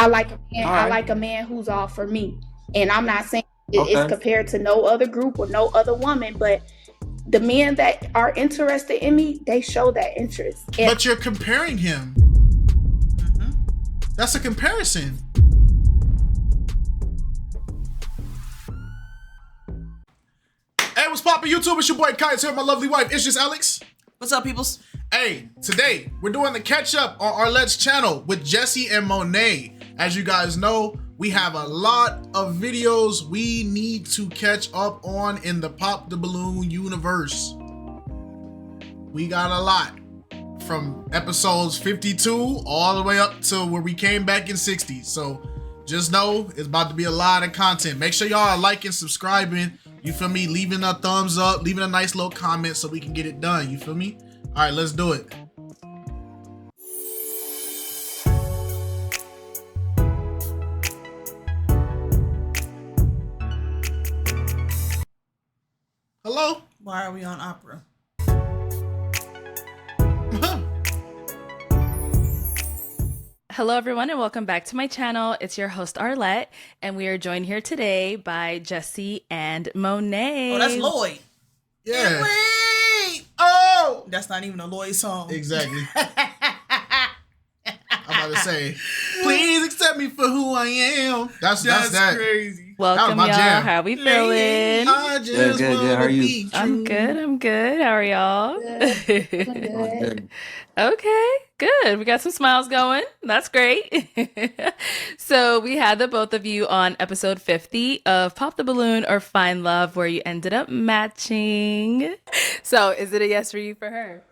I like a man. All I right. like a man who's all for me, and I'm not saying it's Okay. compared to no other group or no other woman, but the men that are interested in me, they show that interest. And But you're comparing him. That's a comparison. Hey, what's poppin' YouTube? It's your boy KiteZz here, my lovely wife. It's just Alex. What's up, peoples? Hey, today we're doing the catch up on Arlette's channel with Jessie and Monet. As you guys know, we have a lot of videos we need to catch up on in the Pop the Balloon universe. We got a lot. From episodes 52 all the way up to where we came back in 60. So just know it's about to be a lot of content. Make sure y'all are liking, subscribing, you feel me? Leaving a thumbs up, leaving a nice little comment so we can get it done, you feel me? All right, let's do it. Hello? Why are we on opera? Hello everyone and welcome back to my channel. It's your host Arlette and we are joined here today by Jessie and Monet. Oh, that's Lloyd. Yeah. Wait. Oh! That's not even a Lloyd song. Exactly. I'm about to say, please accept me for who I am. That's that. Crazy. Welcome y'all. Jam. How we feeling? I just Good. How are you? I'm good. How are y'all? good. Okay, good. We got some smiles going. That's great. So we had the both of you on episode 50 of Pop the Balloon or Find Love, where you ended up matching. So is it a yes for you for her?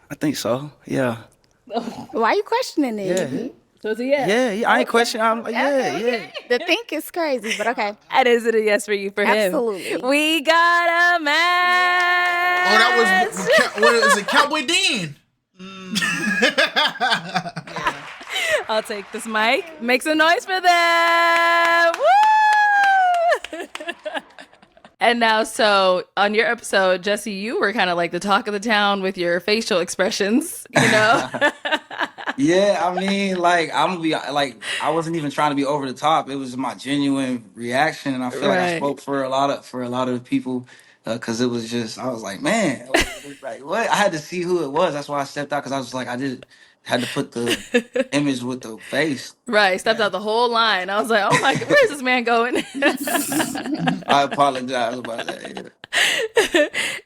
I think so. Yeah. Why are you questioning it? Yeah. So it's a yes. Yeah. I ain't questioning. I'm like, yeah. The think is crazy, but okay. And is it a yes for you for him? Absolutely. We got a match. Oh, that was, what is it, Cowboy Dan? I'll take this mic. Make some noise for them. Woo! And now, so on your episode, Jessie, you were kind of like the talk of the town with your facial expressions, you know? Yeah, I mean, like, I'm gonna be like, I wasn't even trying to be over the top. It was my genuine reaction, and I feel like I Right. spoke for a lot of people, because it was just, I was like, man, like what? I had to see who it was. That's why I stepped out, because I was like, had to put the image with the face. Right. Stepped out the whole line. I was like, oh my God, where's this man going? I apologize about that.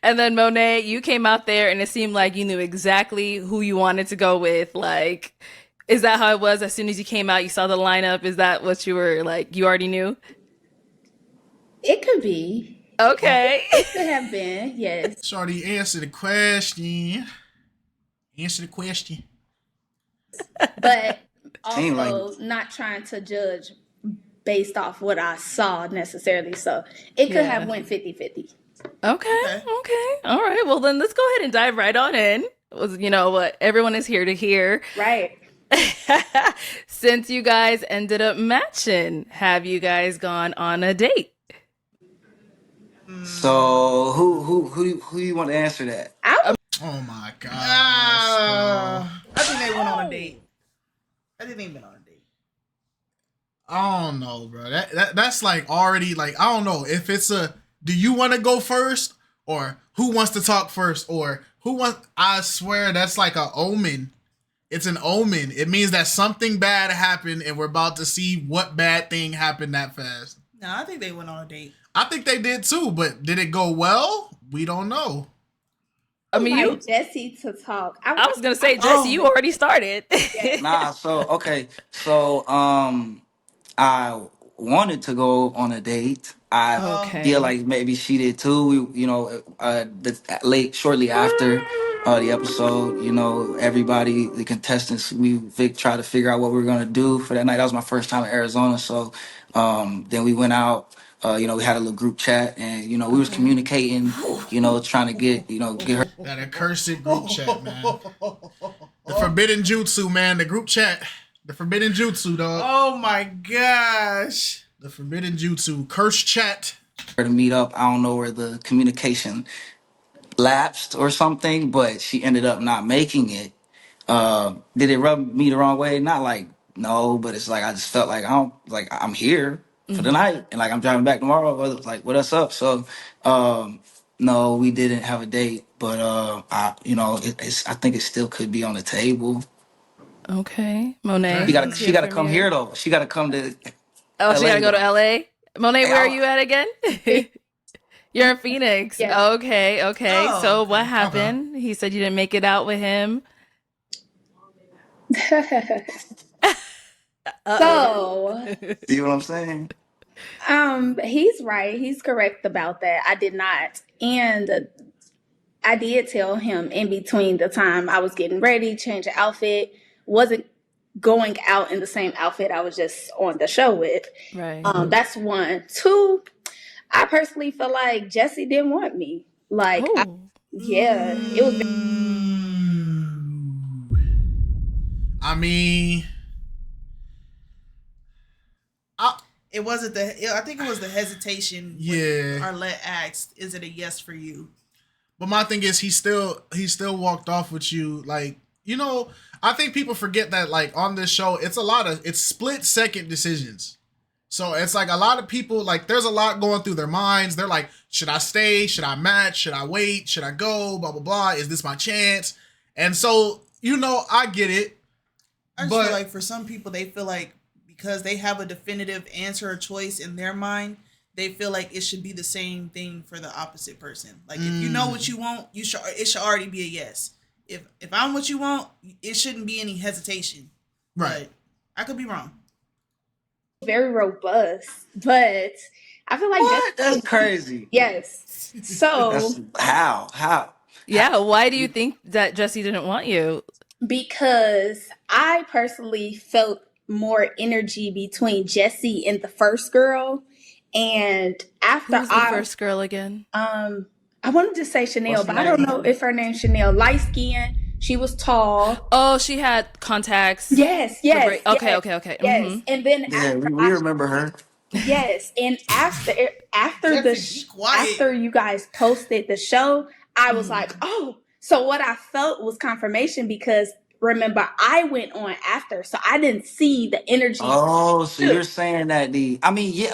And then Monet, you came out there and it seemed like you knew exactly who you wanted to go with. Like, is that how it was? As soon as you came out, you saw the lineup. Is that what you were like? You already knew? It could be. Okay. It could have been. Yes. Shorty, answer the question. Answer the question. But Seem also not trying to judge based off what I saw necessarily. So it could have went 50-50. Okay. All right. Well, then let's go ahead and dive right on in. You know what everyone is here to hear. Right. Since you guys ended up matching, have you guys gone on a date? So who you want to answer that? Oh my gosh. I think they went on a date. I think they've been on a date. I don't know, bro. That's like already like, I don't know if it's a, do you want to go first, or who wants to talk first, or who wants, I swear that's like an omen. It's an omen. It means that something bad happened and we're about to see what bad thing happened that fast. No, I think they went on a date. I think they did too, but did it go well? We don't know. I mean, you. Jessie to talk. I was gonna say, Jessie, you already started. Nah, so okay. So I wanted to go on a date. I Okay. feel like maybe she did too. We, shortly after the episode, everybody, the contestants, we try to figure out what we were gonna do for that night. That was my first time in Arizona, so then we went out. We had a little group chat, and we was communicating. Trying to get her. That accursed group chat, man. The forbidden jutsu, man. The group chat. The forbidden jutsu, dog. Oh my gosh. The forbidden jutsu. Curse chat. To meet up. I don't know where the communication lapsed or something, but she ended up not making it. Did it rub me the wrong way? Not like no, but it's like I just felt like I'm here for the night, and like I'm driving back tomorrow. But it's like, what else up? So, no, we didn't have a date, but I think it still could be on the table. Okay, Monet. She let's she hear gotta from come you. here though. She gotta come to Oh, she LA gotta go to though. LA. Monet, Hey, where are you at again? You're in Phoenix. Yeah. Okay. Oh, So okay. what happened? He said you didn't make it out with him. So, See what I'm saying? he's right. He's correct about that. I did not. And I did tell him in between the time I was getting ready, changing outfit, wasn't going out in the same outfit I was just on the show with. Right. That's one. Two, I personally feel like Jesse didn't want me. Like, yeah, it was. I mean, It wasn't I think it was the hesitation. Yeah. When Arlette asked, "Is it a yes for you?" but my thing is, he still walked off with you. Like, I think people forget that, like, on this show, it's split second decisions. So it's like a lot of people, like, there's a lot going through their minds. They're like, should I stay? Should I match? Should I wait? Should I go? Blah, blah, blah. Is this my chance? And so, I get it. I just feel like for some people, they feel like because they have a definitive answer or choice in their mind, they feel like it should be the same thing for the opposite person. Like, if you know what you want, it should already be a yes. If I'm what you want, it shouldn't be any hesitation. Right. But I could be wrong. Very robust, but I feel like What? That's crazy. yes. So That's how? Yeah. Why do you think that Jesse didn't want you? because I personally felt more energy between Jesse and the first girl, and after Who's the first girl again? I wanted to say Chanel, What's but her I don't name? know if her name's Chanel. Light skin, she was tall. Oh, she had contacts. Yes. Okay. Yes. Mhm. And then Yeah, after we remember her. yes, and after Jesse, be quiet. after you guys posted the show, I was like, oh. So what I felt was confirmation because remember I went on after, so I didn't see the energy. Oh, so you're saying that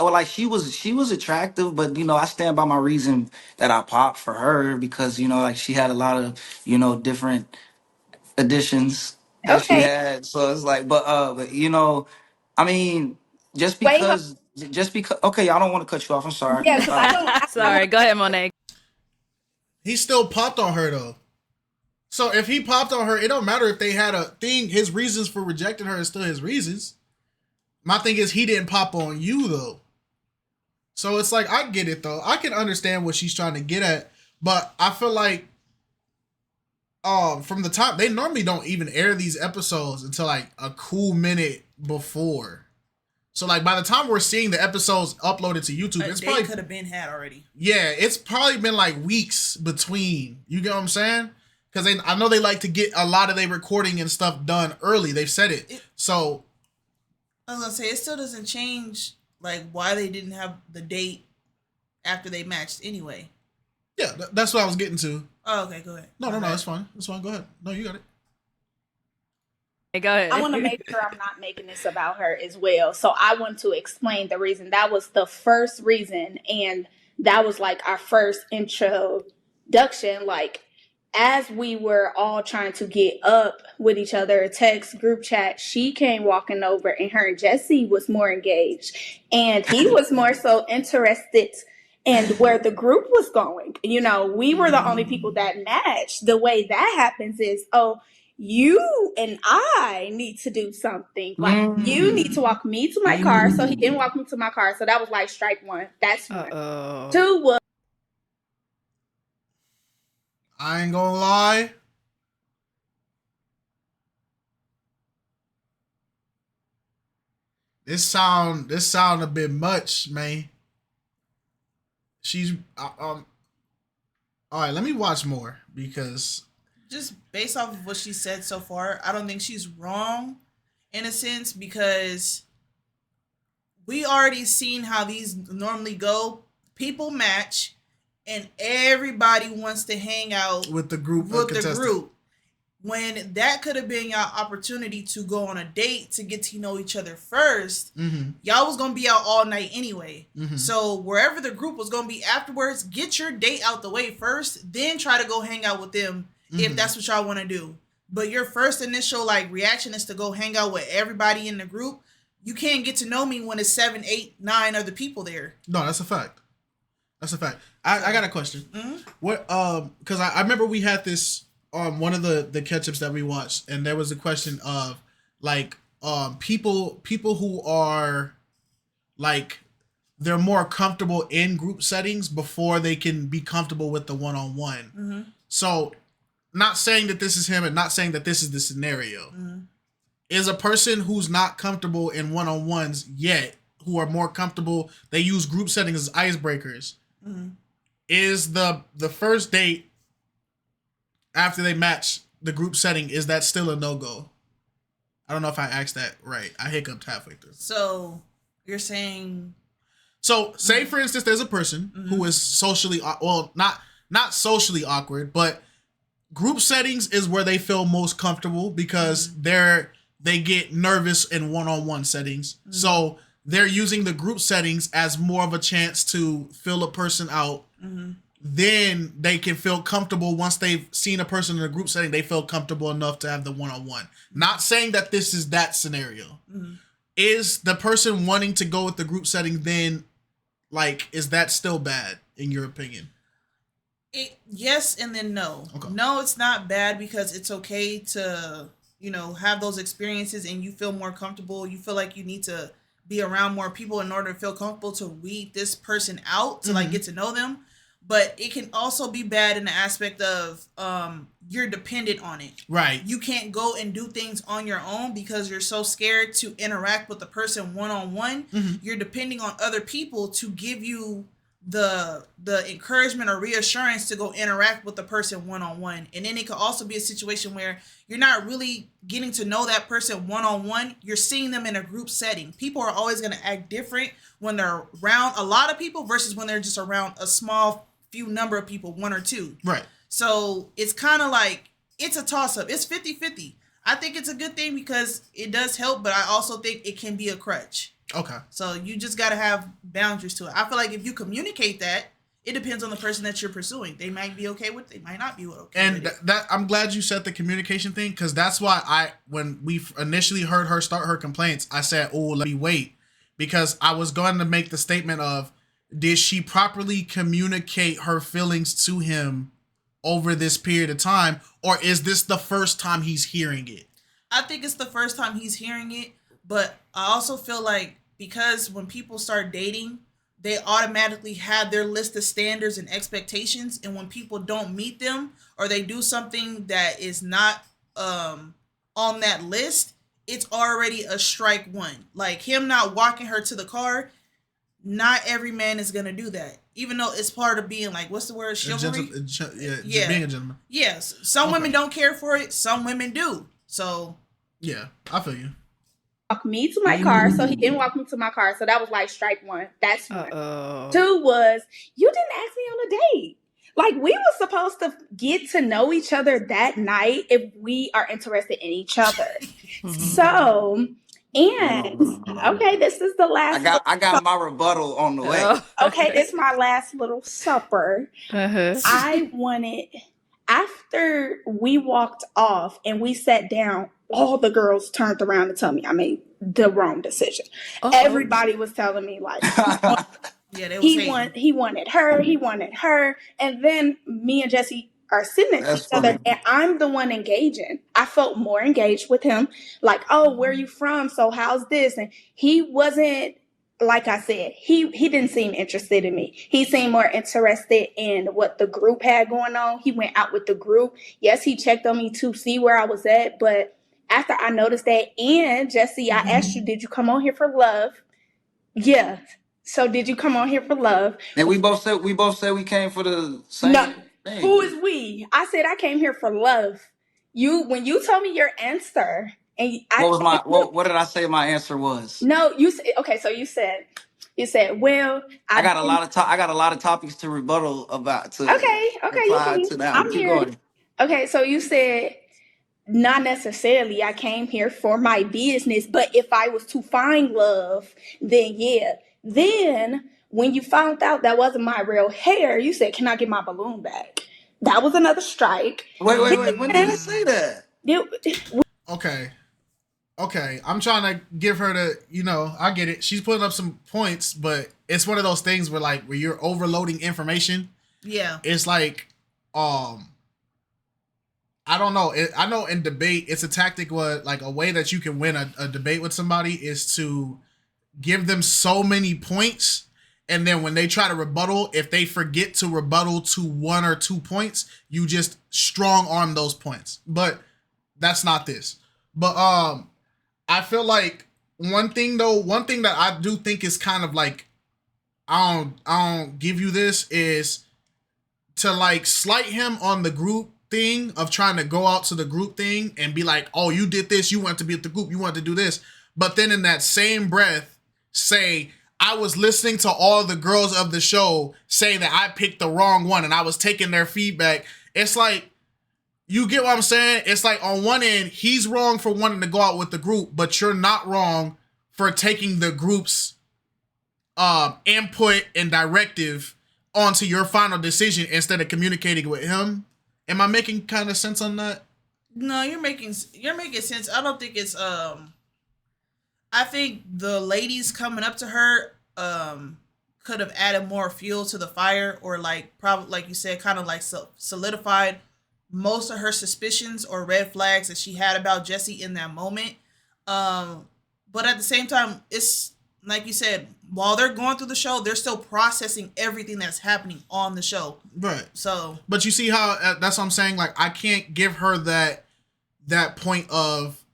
well, like she was attractive, but I stand by my reason that I popped for her because like she had a lot of different additions that she Okay, had. So it's like, but I mean, just wait, because, okay, I don't want to cut you off. I'm sorry. yeah, because I don't. Sorry. Go ahead, Monet. He still popped on her, though. So if he popped on her, it don't matter if they had a thing. His reasons for rejecting her is still his reasons. My thing is he didn't pop on you, though. So it's like, I get it, though. I can understand what she's trying to get at. But I feel like from the top, they normally don't even air these episodes until like a cool minute before. So like by the time we're seeing the episodes uploaded to YouTube, it's probably could have been had already. Yeah, it's probably been like weeks between. You get what I'm saying? Because I know they like to get a lot of their recording and stuff done early. They've said it. So I was gonna say it still doesn't change like why they didn't have the date after they matched anyway. yeah, that's what I was getting to. Oh, okay, go ahead. No, it's fine. It's fine. Go ahead. No, you got it. Hey, go ahead. I want to make sure I'm not making this about her as well. So I want to explain the reason. That was the first reason, and that was like our first introduction. Like as we were all trying to get up with each other, text, group chat, she came walking over, and her and Jesse was more engaged, and he was more so interested in where the group was going. We were the only people that matched. The way that happens is, you and I need to do something. Like you need to walk me to my car. So he didn't walk me to my car. So that was like strike one. That's one. Two was I ain't gonna lie. This sound a bit much, man. She's all right. Let me watch more because Just based off of what she said so far, I don't think she's wrong in a sense because we already seen how these normally go. People match and everybody wants to hang out with the group, with the group. when that could have been y'all opportunity to go on a date to get to know each other first. Y'all was gonna be out all night anyway. So wherever the group was gonna be afterwards, get your date out the way first, then try to go hang out with them if that's what y'all want to do. But your first initial like reaction is to go hang out with everybody in the group. You can't get to know me when it's 7, 8, 9 other people there. No, that's a fact. That's a fact. I got a question. What? Because I remember we had this on one of the catch-ups that we watched, and there was a question of like people who are like they're more comfortable in group settings before they can be comfortable with the one-on-one. So, not saying that this is him, and not saying that this is the scenario. Is a person who's not comfortable in one-on-ones yet, who are more comfortable, they use group settings as icebreakers. Is the first date after they match the group setting, is that still a no-go? I don't know if I asked that right. I hiccuped halfway through. So you're saying... So say for instance, there's a person who is socially, well, not socially awkward, but group settings is where they feel most comfortable because they get nervous in one-on-one settings. So they're using the group settings as more of a chance to fill a person out. Then they can feel comfortable once they've seen a person in a group setting. They feel comfortable enough to have the one-on-one. Not saying that this is that scenario. Is the person wanting to go with the group setting then, like, is that still bad in your opinion? Yes and then no. Okay. No, it's not bad because it's okay to, you know, have those experiences and you feel more comfortable. You feel like you need to be around more people in order to feel comfortable to weed this person out, to like get to know them. But it can also be bad in the aspect of you're dependent on it. Right. You can't go and do things on your own because you're so scared to interact with the person one-on-one. You're depending on other people to give you the encouragement or reassurance to go interact with the person one-on-one. And then it could also be a situation where you're not really getting to know that person one-on-one. You're seeing them in a group setting. People are always going to act different when they're around a lot of people versus when they're just around a small few number of people, 1 or 2. Right. So it's kind of like, it's a toss-up. It's 50-50. I think it's a good thing because it does help, but I also think it can be a crutch. Okay. So you just got to have boundaries to it. I feel like if you communicate that, it depends on the person that you're pursuing. They might be okay with it. They might not be okay and with it. that I'm glad you said the communication thing, because that's why when we initially heard her start her complaints, I said, oh, let me wait. Because I was going to make the statement of, did she properly communicate her feelings to him over this period of time? Or is this the first time he's hearing it? I think it's the first time he's hearing it. But I also feel like because when people start dating, they automatically have their list of standards and expectations. And when people don't meet them or they do something that is not on that list, it's already a strike one. Like him not walking her to the car, not every man is going to do that. Even though it's part of being like, what's the word? Chivalry? Yeah, being a gentleman. Yes. Some women don't care for it. Some women do. So. Yeah, I feel you. Walk me to my car, so he didn't walk me to my car, so that was like strike one. That's one. 2 was, you didn't ask me on a date. Like, we were supposed to get to know each other that night if we are interested in each other. So, and okay, this is the last. I got my rebuttal on the way. Okay, this is my last little supper. I wanted, after we walked off and we sat down, all the girls turned around and told me I made the wrong decision. Everybody was telling me like, he wanted her, and then me and Jesse are sitting next to each other, and I'm the one engaging. I felt more engaged with him, like, oh, where are you from? So how's this? And he wasn't, like I said, he didn't seem interested in me. He seemed more interested in what the group had going on. He went out with the group. Yes, he checked on me to see where I was at, but after I noticed that, and Jesse, I asked you, did you come on here for love? Yeah. So did you come on here for love? And we both said we came for the same thing. Who is we? I said I came here for love. When you told me your answer, and what did I say my answer was? No, you said okay. So you said, well, I got a lot of topics to rebuttal about. Okay, to that. I'm here. Going. Okay, so you said not necessarily. I came here for my business, but if I was to find love, then yeah. Then when you found out that wasn't my real hair, you said, "Can I get my balloon back?" That was another strike. Wait. When did I say that? Okay. Okay, I'm trying to give her I get it. She's putting up some points, but it's one of those things where you're overloading information. Yeah. It's like, I don't know. I know in debate, it's a tactic a way that you can win a debate with somebody is to give them so many points. And then when they try to rebuttal, if they forget to rebuttal to 1 or 2 points, you just strong arm those points. But that's not this. But, I feel like one thing that I do think is kind of like, I don't give you this, is to slight him on the group thing of trying to go out to the group thing and be like, oh, you did this, you want to be at the group, you want to do this. But then in that same breath, say, I was listening to all the girls of the show say that I picked the wrong one and I was taking their feedback. It's like, you get what I'm saying? It's like on one end, he's wrong for wanting to go out with the group, but you're not wrong for taking the group's input and directive onto your final decision instead of communicating with him. Am I making kind of sense on that? No, you're making sense. I don't think it's I think the ladies coming up to her could have added more fuel to the fire, or probably like you said, kind of solidified most of her suspicions or red flags that she had about Jesse in that moment. But at the same time, it's like you said, while they're going through the show, they're still processing everything that's happening on the show. Right. So, but you see how that's what I'm saying. I can't give her that point of,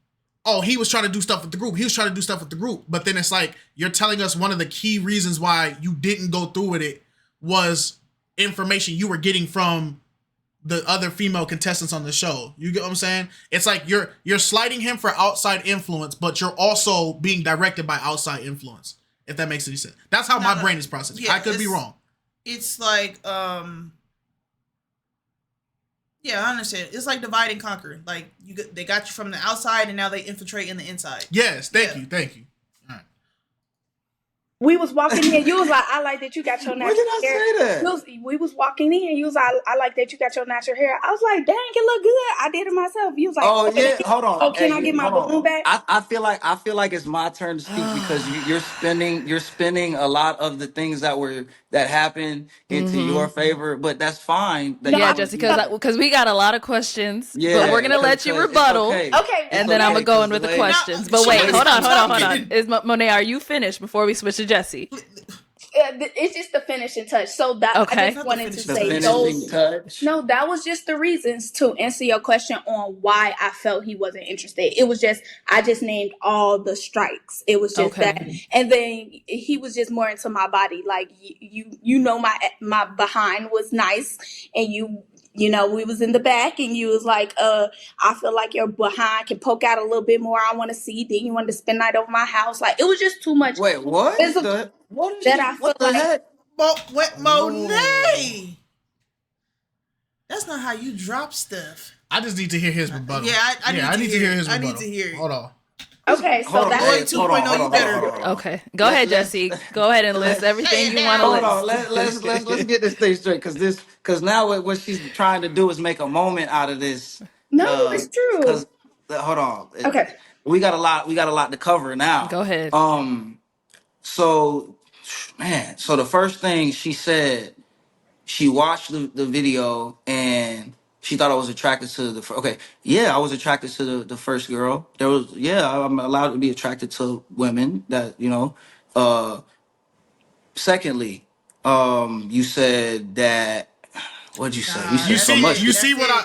oh, he was trying to do stuff with the group. He was trying to do stuff with the group. But then it's like, you're telling us one of the key reasons why you didn't go through with it was information you were getting from the other female contestants on the show. You get what I'm saying? It's like you're slighting him for outside influence, but you're also being directed by outside influence. If that makes any sense. That's how my brain is processing. Yeah, I could be wrong. It's like, yeah, I understand. It's like divide and conquer. Like they got you from the outside and now they infiltrate in the inside. Yes, thank you. All right. We was walking in, you was like, I like that you got your natural hair. When did I say that? We was walking in, you was like, I like that you got your natural hair. I was like, dang, it look good. I did it myself. You was like, oh yeah, hold on. Oh, can I get my balloon back? I feel like it's my turn to speak because you're spinning a lot of the things that happened into your favor, but that's fine. Yeah, just because we got a lot of questions, yeah, but we're gonna let you rebuttal. Okay. And then I'm gonna go in with the questions. But wait, hold on. Is Monet, are you finished before we switch to Jesse? It's just the finishing touch. So that okay. I just wanted to say those. Touch. No, that was just the reasons to answer your question on why I felt he wasn't interested. It was just I just named all the strikes. It was just that, and then he was just more into my body. Like you know, my behind was nice, and you know, we was in the back and you was like, I feel like your behind can poke out a little bit more. I want to see. Then you wanted to spend night over my house. Like, it was just too much. Wait, what? What the heck? What, Monet? That's not how you drop stuff. I just need to hear his rebuttal. I need to hear his rebuttal. I need to hear it. Hold on. Okay, so that's 2.0. You better. Okay, go ahead, Jesse. Go ahead and list everything you want to list. Hold on, let's get this thing straight because now what she's trying to do is make a moment out of this. No, it's true. Because hold on. Okay, we got a lot to cover now. Go ahead. So the first thing she said, she watched the video and she thought I was attracted to I was attracted to the first girl. I'm allowed to be attracted to women that, secondly, you said that, what'd you say? You said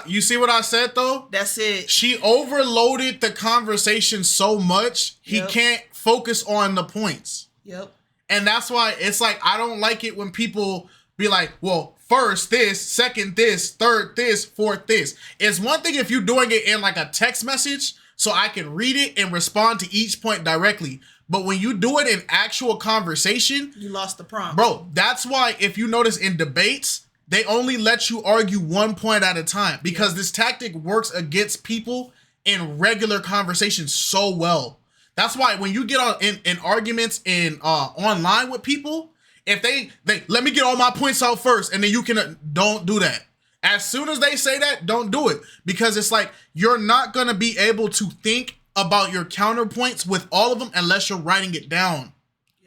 you see what I said though? That's it. She overloaded the conversation so much, he can't focus on the points. Yep. And that's why it's like, I don't like it when people be like, well, first this, second this, third this, fourth this. It's one thing if you're doing it in like a text message so I can read it and respond to each point directly. But when you do it in actual conversation, you lost the prompt. Bro, that's why if you notice in debates, they only let you argue one point at a time because this tactic works against people in regular conversation so well. That's why when you get on in arguments in online with people, if they let me get all my points out first, and then you can don't do that. As soon as they say that, don't do it, because it's like you're not gonna be able to think about your counterpoints with all of them unless you're writing it down.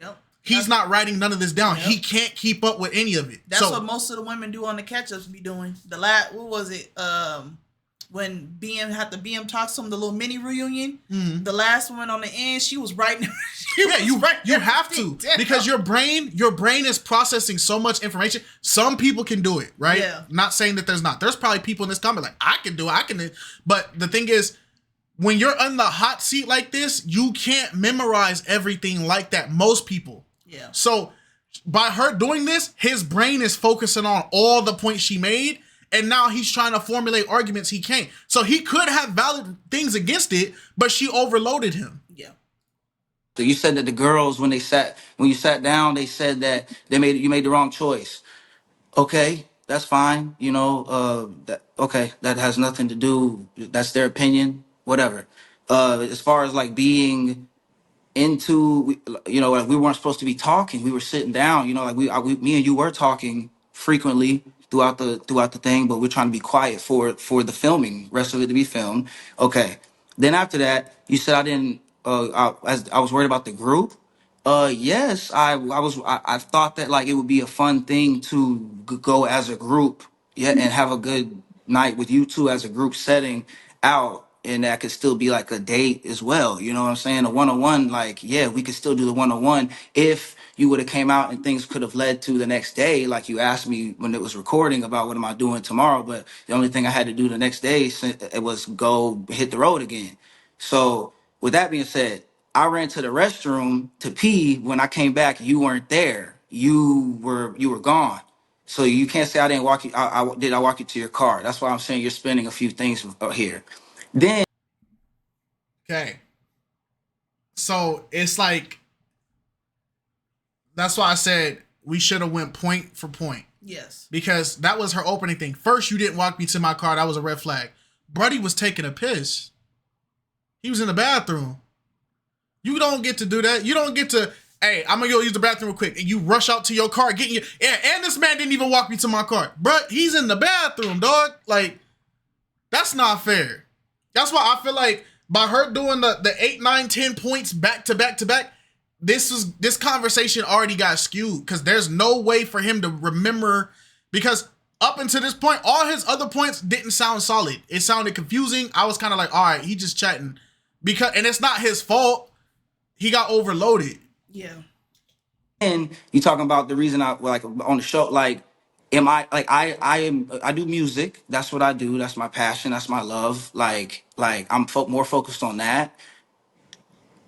Yep. He's not writing none of this down. Yep. He can't keep up with any of it. That's what most of the women do on the catch-ups be doing. What was it? When BM talks to him, the little mini reunion. Mm-hmm. The last one on the end, she was writing. You have to, because your brain is processing so much information. Some people can do it, right? Yeah. Not saying that there's not. There's probably people in this comment like, I can do it. But the thing is, when you're on the hot seat like this, you can't memorize everything like that. Most people. Yeah. So by her doing this, his brain is focusing on all the points she made. And now he's trying to formulate arguments he can't. So he could have valid things against it, but she overloaded him. Yeah. So you said that the girls, when you sat down, they said that you made the wrong choice. Okay, that's fine. That has nothing to do. That's their opinion. Whatever. As far as like being into, like we weren't supposed to be talking. We were sitting down. Like me and you were talking frequently throughout the thing, but we're trying to be quiet for the filming, rest of it to be filmed. Okay. Then after that, you said I didn't. I was worried about the group. Yes, I thought that like it would be a fun thing to go as a group, yeah, and have a good night with you two as a group setting out. And that could still be like a date as well. You know what I'm saying? A one-on-one, like, yeah, we could still do the one-on-one if you would have came out and things could have led to the next day. Like you asked me when it was recording about what am I doing tomorrow. But the only thing I had to do the next day it was go hit the road again. So with that being said, I ran to the restroom to pee. When I came back, you weren't there. You were gone. So you can't say I didn't walk you. I walk you to your car? That's why I'm saying you're spinning a few things here. Then, okay, so it's like, that's why I said we should have went point for point. Yes, because that was her opening thing. First, you didn't walk me to my car. That was a red flag. Bruddy was taking a piss. He was in the bathroom. You don't get to do that. You don't get to, hey, I'm gonna go use the bathroom real quick, and you rush out to your car, getting your, and this man didn't even walk me to my car. Bruh, he's in the bathroom, dog. Like, that's not fair. That's why I feel like by her doing the 8, 9, 10 points back to back to back, this conversation already got skewed, because there's no way for him to remember, because up until this point, all his other points didn't sound solid. It sounded confusing. I was kind of like, all right, he just chatting, and it's not his fault. He got overloaded. Yeah. And you talking about the reason I like on the show, like, am I like I do music. That's what I do. That's my passion. That's my love. Like I'm more focused on that.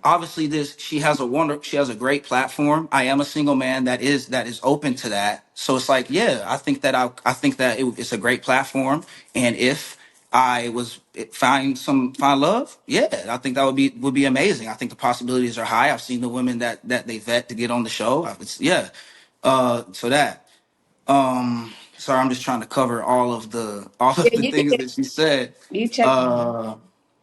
Obviously, she has a great platform. I am a single man that is open to that. So it's like, yeah, I think that it's a great platform. And if I find love, yeah, I think that would be amazing. I think the possibilities are high. I've seen the women that they vet to get on the show. Yeah. So that. Sorry, I'm just trying to cover all of the things that she said. You check.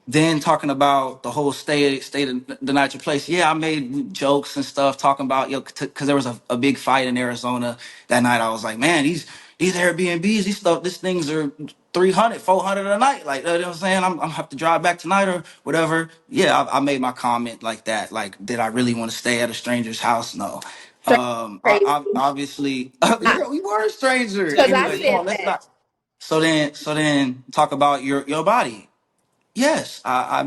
Then talking about the whole stay the night your place. Yeah, I made jokes and stuff talking about, because there was a big fight in Arizona that night. I was like, man, these Airbnbs, these things are 300, 400 a night. Like, you know what I'm saying? I'm have to drive back tonight or whatever. Yeah, I made my comment like that. Like, did I really want to stay at a stranger's house? No. Obviously, we were a stranger. Anyway, come on, let's not. So then talk about your body. Yes, I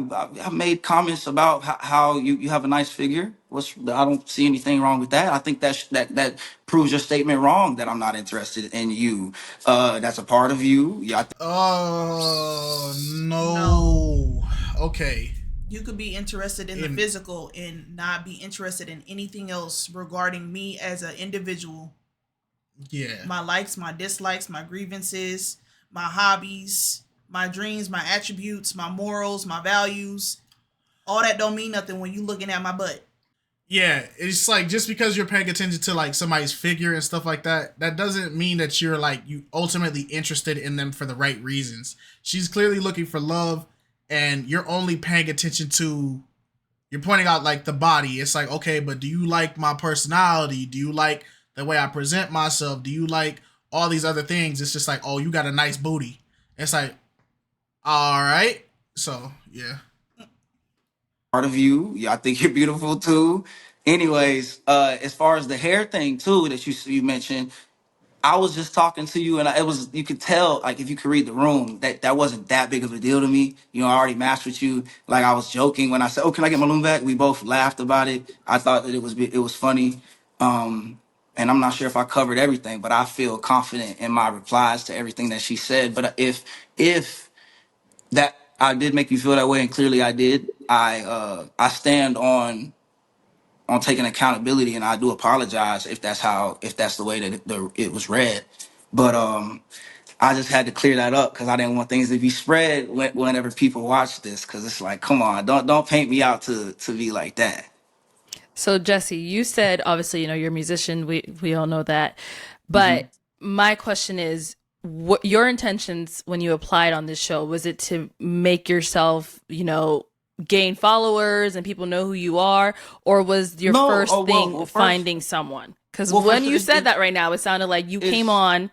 made comments about how you have a nice figure. I don't see anything wrong with that. I think that proves your statement wrong, that I'm not interested in you. That's a part of you. Yeah. Oh no. Okay. You could be interested in the physical and not be interested in anything else regarding me as an individual. Yeah. My likes, my dislikes, my grievances, my hobbies, my dreams, my attributes, my morals, my values. All that don't mean nothing when you looking at my butt. Yeah, it's like, just because you're paying attention to like somebody's figure and stuff like that, that doesn't mean that you're like you ultimately interested in them for the right reasons. She's clearly looking for love, and you're only paying attention to, you're pointing out like the body. It's like, okay, but do you like my personality? Do you like the way I present myself? Do you like all these other things? It's just like, oh, you got a nice booty. It's like, all right. So yeah. Part of you. Yeah, I think you're beautiful too. Anyways, as far as the hair thing too that you mentioned, I was just talking to you, and it was, you could tell, like, if you could read the room, that wasn't that big of a deal to me. You know, I already matched with you. Like, I was joking when I said, "Oh, can I get my loom back?" We both laughed about it. I thought that it was funny. And I'm not sure if I covered everything, but I feel confident in my replies to everything that she said. But if that I did make you feel that way, and clearly I did, I stand on taking accountability, and I do apologize if that's the way that it was read. But I just had to clear that up because I didn't want things to be spread whenever people watch this, because it's like, come on, don't paint me out to be like that. So Jesse, you said obviously, you're a musician. We all know that. But Mm-hmm. my question is, what your intentions when you applied on this show? Was it to make yourself, gain followers and people know who you are, or was your first thing finding someone? Because when you said that right now, it sounded like you came on.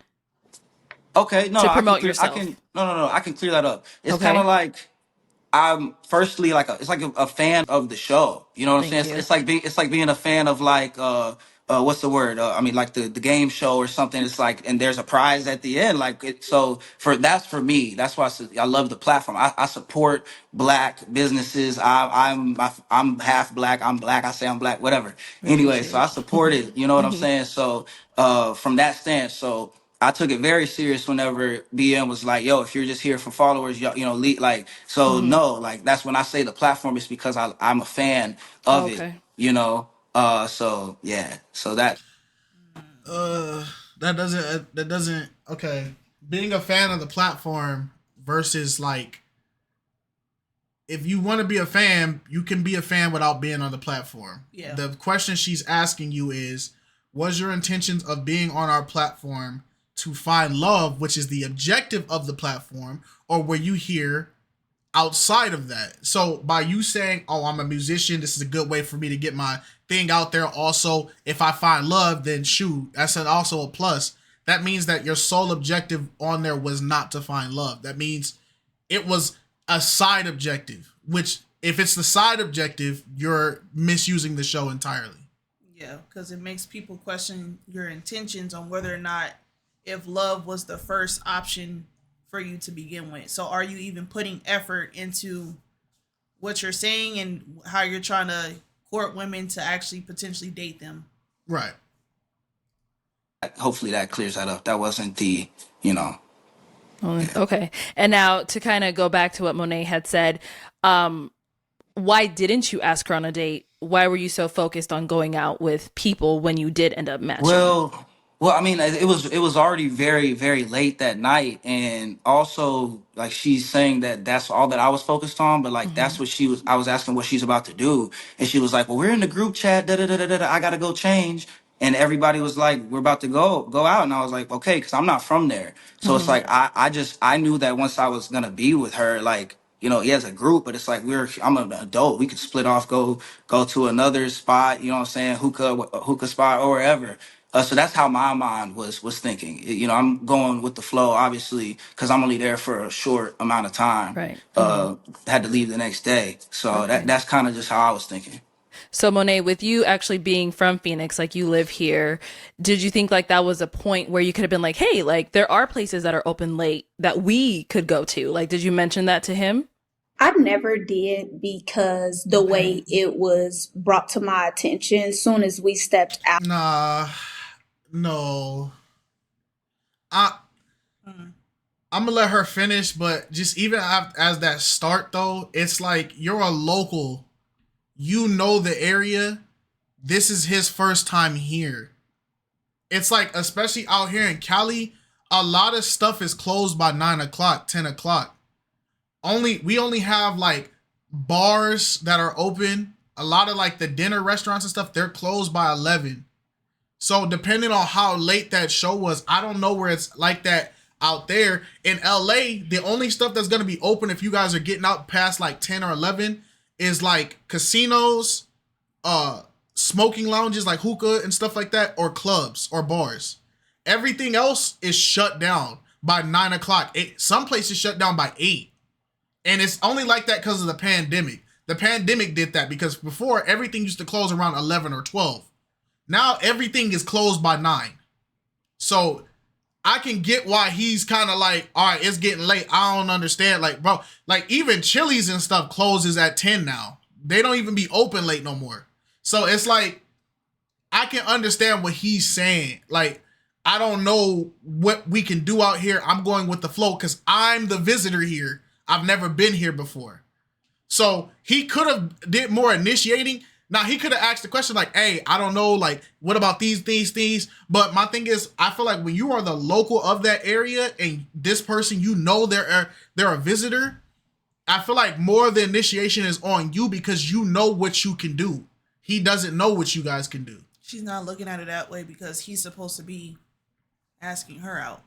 Okay, no, to promote yourself. I can clear that up. It's kind of like, I'm firstly like it's like a fan of the show. You know what I'm saying? It's like being a fan of like what's the word? I mean, like the game show or something. It's like, and there's a prize at the end. Like so that's for me. That's why I love the platform. I support Black businesses. I'm half Black. I'm Black. I say I'm Black. Whatever. Anyway, so I support it. You know what I'm saying? So from that stance, so I took it very serious whenever BM was like, "Yo, if you're just here for followers, lead." Like, so no, like that's when I say the platform is because I'm a fan of it, So yeah, so that. That doesn't okay. Being a fan of the platform versus like, if you want to be a fan, you can be a fan without being on the platform. Yeah. The question she's asking you is, was your intentions of being on our platform to find love, which is the objective of the platform, or were you here outside of that? So by you saying, "Oh, I'm a musician, this is a good way for me to get my thing out there. Also, if I find love, then shoot, that's also a plus." That means that your sole objective on there was not to find love. That means it was a side objective, which if it's the side objective, you're misusing the show entirely. Yeah, because it makes people question your intentions on whether or not, if love was the first option for you to begin with. So are you even putting effort into what you're saying and how you're trying to court women to actually potentially date them? Right. Hopefully that clears that up. That wasn't the, Okay. And now to kind of go back to what Monet had said, why didn't you ask her on a date? Why were you so focused on going out with people when you did end up matching? Well, I mean, it was already very, very late that night, and also like she's saying that that's all that I was focused on, but like that's what she was. I was asking what she's about to do, and she was like, "Well, we're in the group chat. Da da da da da. I gotta go change." And everybody was like, "We're about to go out," and I was like, "Okay," because I'm not from there, so it's like I knew that once I was gonna be with her, like. As a group, but it's like I'm an adult. We could split off, go to another spot, you know what I'm saying, hookah spot or wherever. So that's how my mind was thinking. I'm going with the flow, obviously, because I'm only there for a short amount of time. Right. Had to leave the next day. So that's kind of just how I was thinking. So Monet, with you actually being from Phoenix, like you live here, did you think like that was a point where you could have been like, hey, like there are places that are open late that we could go to? Like, did you mention that to him? I never did, because the way it was brought to my attention as soon as we stepped out. Nah, no. I'm gonna let her finish, but just even as that start though, it's like you're a local. You know the area. This is his first time here. It's like, especially out here in Cali, a lot of stuff is closed by 9 o'clock, 10 o'clock. We only have like bars that are open. A lot of like the dinner restaurants and stuff, they're closed by 11. So depending on how late that show was, I don't know where it's like that out there. In LA, the only stuff that's going to be open if you guys are getting out past like 10 or 11 is like casinos, smoking lounges like hookah and stuff like that, or clubs or bars. Everything else is shut down by 9 o'clock. Some places shut down by 8. And it's only like that because of the pandemic. The pandemic did that because before everything used to close around 11 or 12. Now everything is closed by 9. So I can get why he's kind of like, all right, it's getting late. I don't understand. Like, bro, like even Chili's and stuff closes at 10 now. They don't even be open late no more. So it's like, I can understand what he's saying. Like, I don't know what we can do out here. I'm going with the flow because I'm the visitor here. I've never been here before. So he could have did more initiating. Now he could have asked the question like, hey, I don't know, like, what about these? But my thing is, I feel like when you are the local of that area and this person, you know, they're a visitor, I feel like more of the initiation is on you because you know what you can do. He doesn't know what you guys can do. She's not looking at it that way because he's supposed to be asking her out.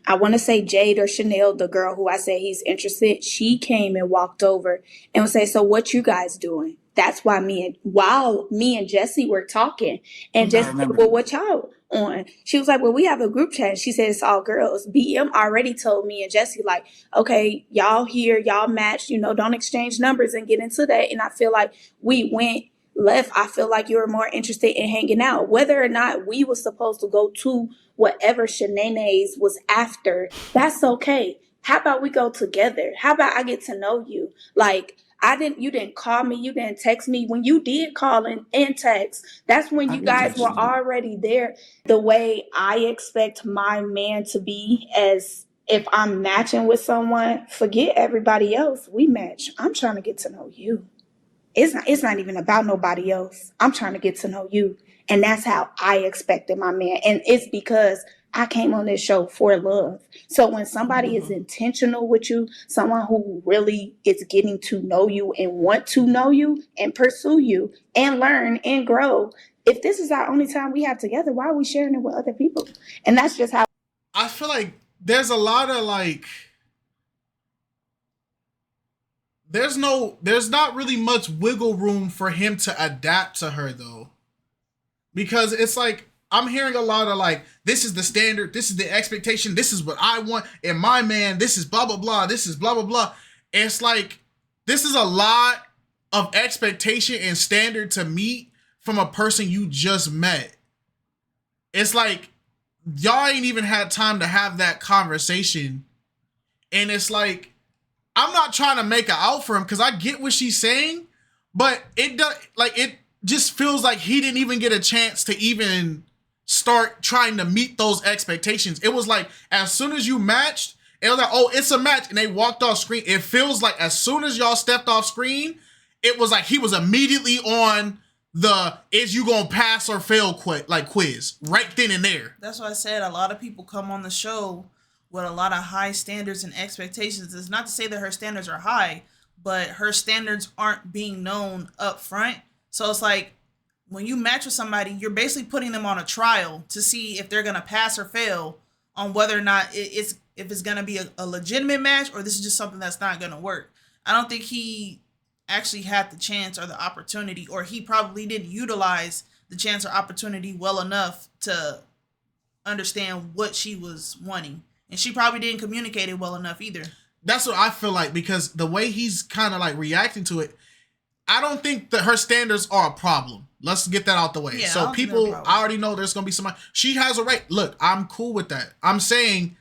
I want to say Jade or Chanel, the girl who I said he's interested, she came and walked over and would say, so what you guys doing? That's why while me and Jesse were talking, and Jesse said, well, what y'all on? She was like, well, we have a group chat. She said, it's all girls. BM already told me and Jesse, like, okay, y'all here, y'all match, don't exchange numbers and get into that. And I feel like we went left. I feel like you were more interested in hanging out. Whether or not we were supposed to go to whatever Shanae's was after, that's okay. How about we go together? How about I get to know you? Like, you didn't call me, you didn't text me. When you did call and text, that's when you guys were already there. The way I expect my man to be, as if I'm matching with someone, forget everybody else. We match. I'm trying to get to know you. It's not even about nobody else. I'm trying to get to know you. And that's how I expected my man. And it's because I came on this show for love. So when somebody is intentional with you, someone who really is getting to know you and want to know you and pursue you and learn and grow, if this is our only time we have together, why are we sharing it with other people? And that's just how I feel like there's a lot of like, there's not really much wiggle room for him to adapt to her though. Because it's like, I'm hearing a lot of like, this is the standard, this is the expectation, this is what I want, and my man, this is blah, blah, blah, this is blah, blah, blah. And it's like, this is a lot of expectation and standard to meet from a person you just met. It's like, y'all ain't even had time to have that conversation. And it's like, I'm not trying to make it out for him because I get what she's saying, but it just feels like he didn't even get a chance to even start trying to meet those expectations. It was like, as soon as you matched, it was like, oh, it's a match. And they walked off screen. It feels like as soon as y'all stepped off screen, it was like he was immediately on the, is you gonna pass or fail quiz right then and there. That's why I said a lot of people come on the show with a lot of high standards and expectations. It's not to say that her standards are high, but her standards aren't being known up front. So it's like, when you match with somebody, you're basically putting them on a trial to see if they're going to pass or fail on whether or not if it's going to be a legitimate match or this is just something that's not going to work. I don't think he actually had the chance or the opportunity, or he probably didn't utilize the chance or opportunity well enough to understand what she was wanting. And she probably didn't communicate it well enough either. That's what I feel like, because the way he's kind of like reacting to it, I don't think that her standards are a problem. Let's get that out the way. Yeah, so people, I already know there's going to be somebody. She has a right. Look, I'm cool with that. I'm saying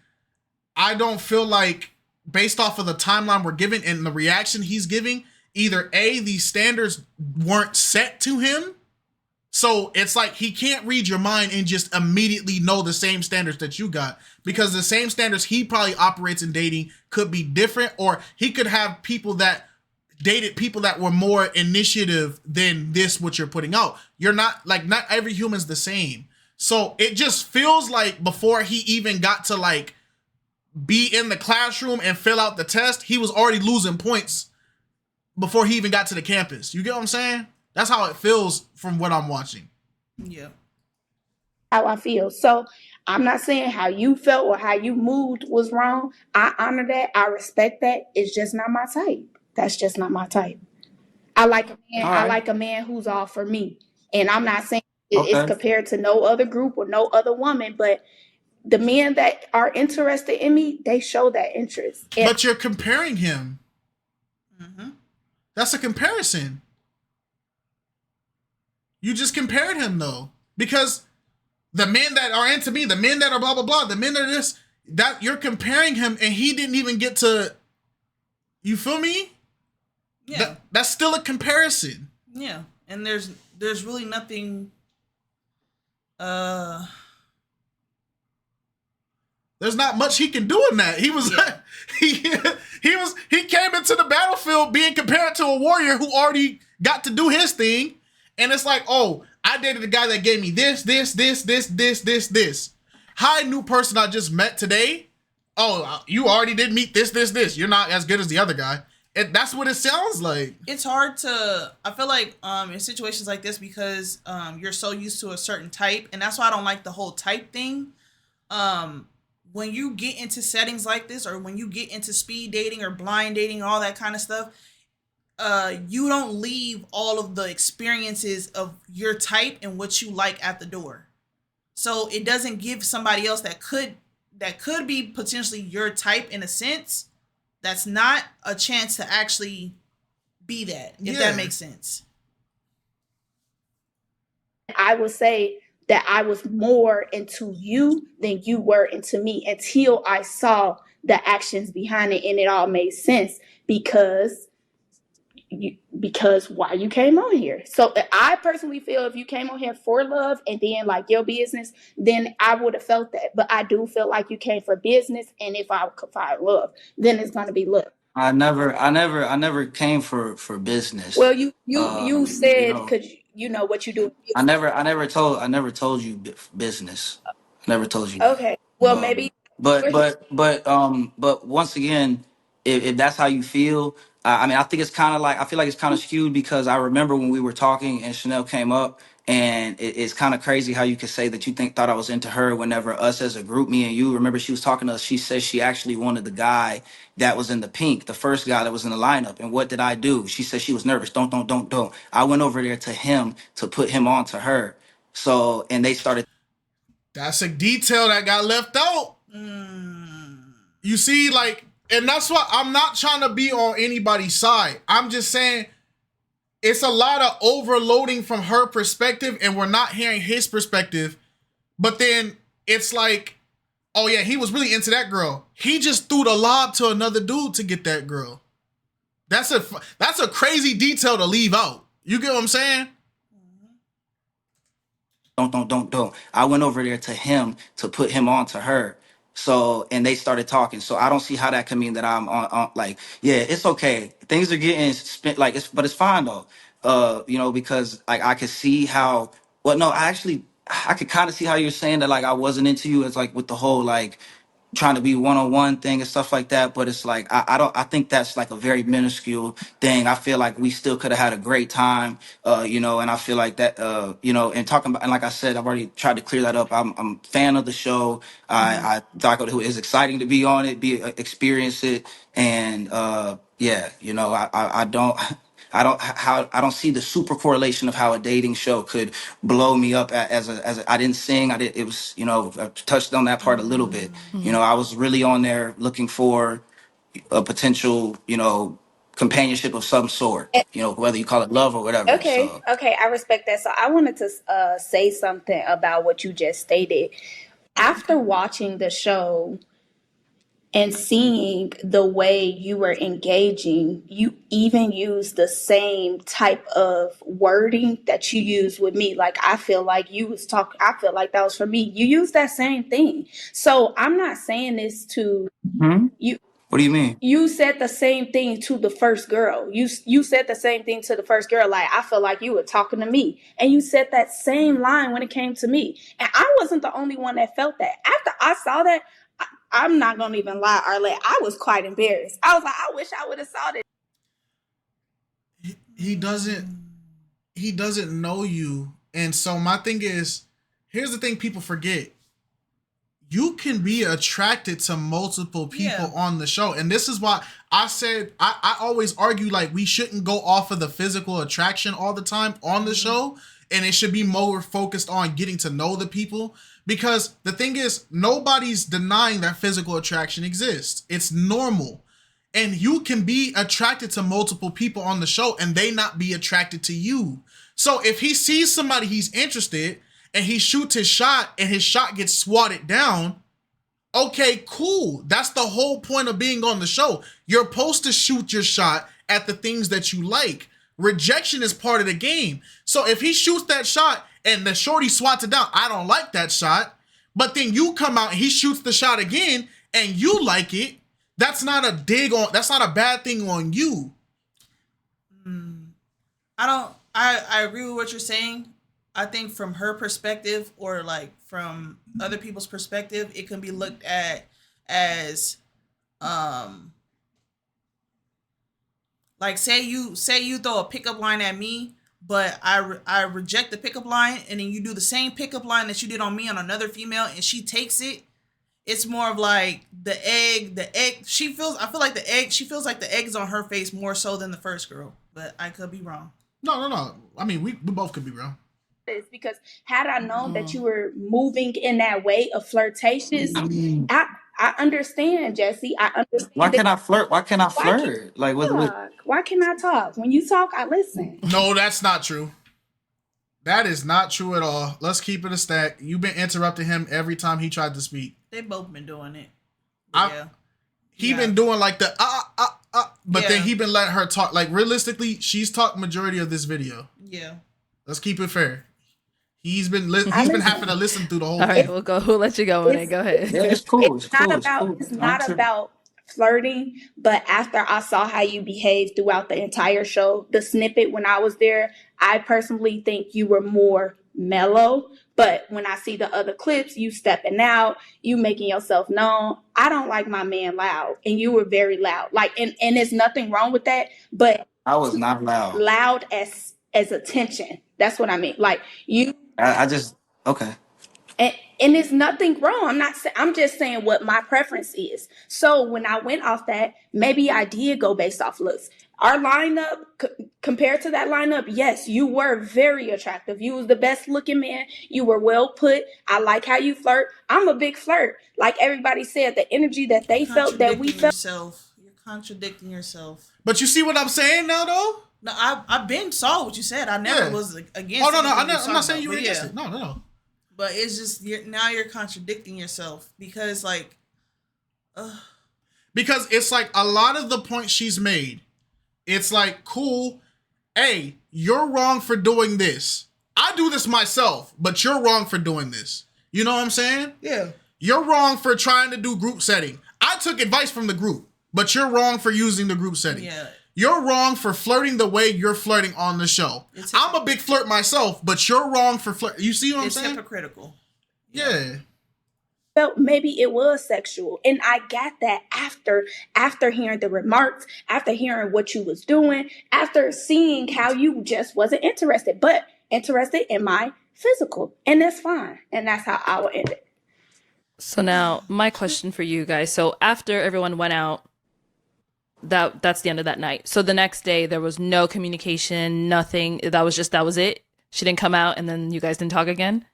I don't feel like, based off of the timeline we're giving and the reaction he's giving, either A, these standards weren't set to him. So it's like he can't read your mind and just immediately know the same standards that you got, because the same standards he probably operates in dating could be different, or he could have people that dated people that were more initiative than what you're putting out. You're not every human's the same. So it just feels like before he even got to like be in the classroom and fill out the test, he was already losing points before he even got to the campus. You get what I'm saying? That's how it feels from what I'm watching. Yeah. how I feel. So I'm not saying how you felt or how you moved was wrong. I honor that. I respect that. It's just not my type. That's just not my type. I like a man. All I right. like a man who's all for me. And I'm not saying it's Okay. compared to no other group or no other woman, but the men that are interested in me, they show that interest. And But you're comparing him. Mm-hmm. That's a comparison. You just compared him though, because the men that are into me, the men that are blah blah blah, the men that are this, that you're comparing him, and he didn't even get to. You feel me? Yeah. That's still a comparison. Yeah. And there's really nothing. There's not much he can do in that. He was he came into the battlefield being compared to a warrior who already got to do his thing, and it's like, oh, I dated a guy that gave me this. Hi, new person I just met today. Oh, you already did meet this. You're not as good as the other guy. And that's what it sounds like. It's hard to, I feel like in situations like this, because you're so used to a certain type, and that's why I don't like the whole type thing. When you get into settings like this, or when you get into speed dating or blind dating, all that kind of stuff, you don't leave all of the experiences of your type and what you like at the door. So it doesn't give somebody else that could be potentially your type in a sense, that's not, a chance to actually be that, if that makes sense. I would say that I was more into you than you were into me until I saw the actions behind it and it all made sense because why you came on here. So I personally feel if you came on here for love and then like your business, then I would have felt that. But I do feel like you came for business, and if I could find love, then it's gonna be love. I never came for business. Well, you said know, because you know what you do. I never told you business. I never told you that. Okay. Well, maybe. But once again, if that's how you feel, I mean, I think it's kind of like, I feel like it's kind of skewed because I remember when we were talking and Chanel came up, and it's kind of crazy how you could say that you thought I was into her whenever us as a group, me and you, remember she was talking to us. She said she actually wanted the guy that was in the pink, the first guy that was in the lineup. And what did I do? She said she was nervous. Don't. I went over there to him to put him on to her. So, and they started. That's a detail that got left out. You see, like, and that's why I'm not trying to be on anybody's side. I'm just saying it's a lot of overloading from her perspective, and we're not hearing his perspective. But then it's like, oh yeah, he was really into that girl. He just threw the lob to another dude to get that girl. That's a crazy detail to leave out. You get what I'm saying? Don't. I went over there to him to put him on to her. So, and they started talking. So I don't see how that can mean that I'm on like, yeah, it's okay. Things are getting spent like but it's fine though. Because like I could see how, well, no, I could kind of see how you're saying that like I wasn't into you. It's like with the whole like trying to be one-on-one thing and stuff like that, but it's like I think that's like a very minuscule thing. I feel like we still could have had a great time, and I feel like that, and talking about, and like I said, I've already tried to clear that up. I'm a fan of the show. I thought it was exciting to be on it, experience it, and I don't. I don't see the super correlation of how a dating show could blow me up I didn't sing. It was, I touched on that part a little bit. I was really on there looking for a potential, companionship of some sort, whether you call it love or whatever. Okay, So okay, I respect that. So I wanted to say something about what you just stated. After watching the show and seeing the way you were engaging, you even use the same type of wording that you use with me. Like I feel like you was talking. I feel like that was for me. You use that same thing. So I'm not saying this to you. what do you mean? You said the same thing to the first girl. You said the same thing to the first girl. Like, I feel like you were talking to me. And you said that same line when it came to me. And I wasn't the only one that felt that. After I saw that, I'm not going to even lie, Arlette. I was quite embarrassed. I was like, I wish I would have saw this. He doesn't know you. And so my thing is, here's the thing people forget. You can be attracted to multiple people on the show. And this is why I said, I always argue like we shouldn't go off of the physical attraction all the time on the show. And it should be more focused on getting to know the people. Because the thing is, nobody's denying that physical attraction exists. It's normal. And you can be attracted to multiple people on the show and they not be attracted to you. So if he sees somebody he's interested and he shoots his shot and his shot gets swatted down, okay, cool. That's the whole point of being on the show. You're supposed to shoot your shot at the things that you like. Rejection is part of the game. So if he shoots that shot and the shorty swats it down, I don't like that shot, but then you come out and he shoots the shot again and you like it, that's not a dig on, that's not a bad thing on you. I agree with what you're saying. I think from her perspective or like from other people's perspective, it can be looked at as like say you throw a pickup line at me, but I reject the pickup line, and then you do the same pickup line that you did on me on another female and she takes it. It's more of like the egg, she feels like the egg is on her face more so than the first girl, but I could be wrong. No. I mean, we both could be wrong. Is because had I known that you were moving in that way of flirtatious, I understand, Jesse. I understand. Why can't I flirt? Why can't I flirt? Like with why can I talk? When you talk, I listen. No, that's not true. That is not true at all. Let's keep it a stack. You've been interrupting him every time he tried to speak. They both been doing it. He been doing like the but then he been letting her talk. Like realistically, she's talked majority of this video. Yeah. Let's keep it fair. He's been having to listen through the whole All right, thing. we'll let you go, Monet. Go ahead. Yeah, it's cool. It's not about flirting, but after I saw how you behaved throughout the entire show, the snippet when I was there, I personally think you were more mellow. But when I see the other clips, you stepping out, you making yourself known. I don't like my man loud, and you were very loud. Like, and there's nothing wrong with that, but I was not loud. Loud as attention. That's what I mean. Like you. I just okay. And there's nothing wrong. I'm just saying what my preference is. So when I went off that, maybe I did go based off looks. Our lineup, compared to that lineup, yes, you were very attractive. You was the best looking man. You were well put. I like how you flirt. I'm a big flirt. Like everybody said, the energy that they felt, that we felt. You're contradicting yourself. But you see what I'm saying now, though? No, I've been saw what you said. I never was against. Oh no, I'm not saying you were against it. No. But it's just you're contradicting yourself because because it's like a lot of the points she's made. It's like, cool, hey, you're wrong for doing this. I do this myself, but you're wrong for doing this. You know what I'm saying? Yeah. You're wrong for trying to do group setting. I took advice from the group, but you're wrong for using the group setting. Yeah. You're wrong for flirting the way you're flirting on the show. I'm a big flirt myself, but you're wrong for flirt. You see what I'm saying? It's hypocritical. Yeah. Felt maybe it was sexual, and I got that after hearing the remarks, after hearing what you was doing, after seeing how you just wasn't interested, but interested in my physical, and that's fine, and that's how I will end it. So now my question for you guys. So after everyone went out, that's the end of that night. So the next day there was no communication, nothing. That was it. She didn't come out, and then you guys didn't talk again.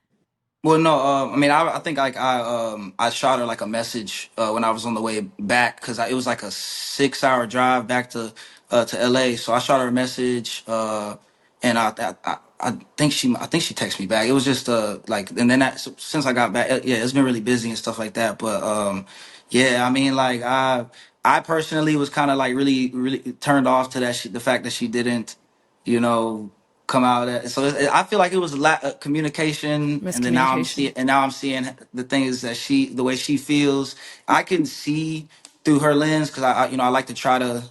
Well, no. I mean, I think like I shot her like a message when I was on the way back because it was like a 6-hour drive back to LA. So I shot her a message, and I think she texted me back. It was just like, and then since I got back, yeah, it's been really busy and stuff like that. But yeah, I mean, like I personally was kind of like really really turned off to the fact that she didn't, you know, come out so I feel like it was communication, and then now I'm seeing the things that the way she feels. I can see through her lens because I like to try to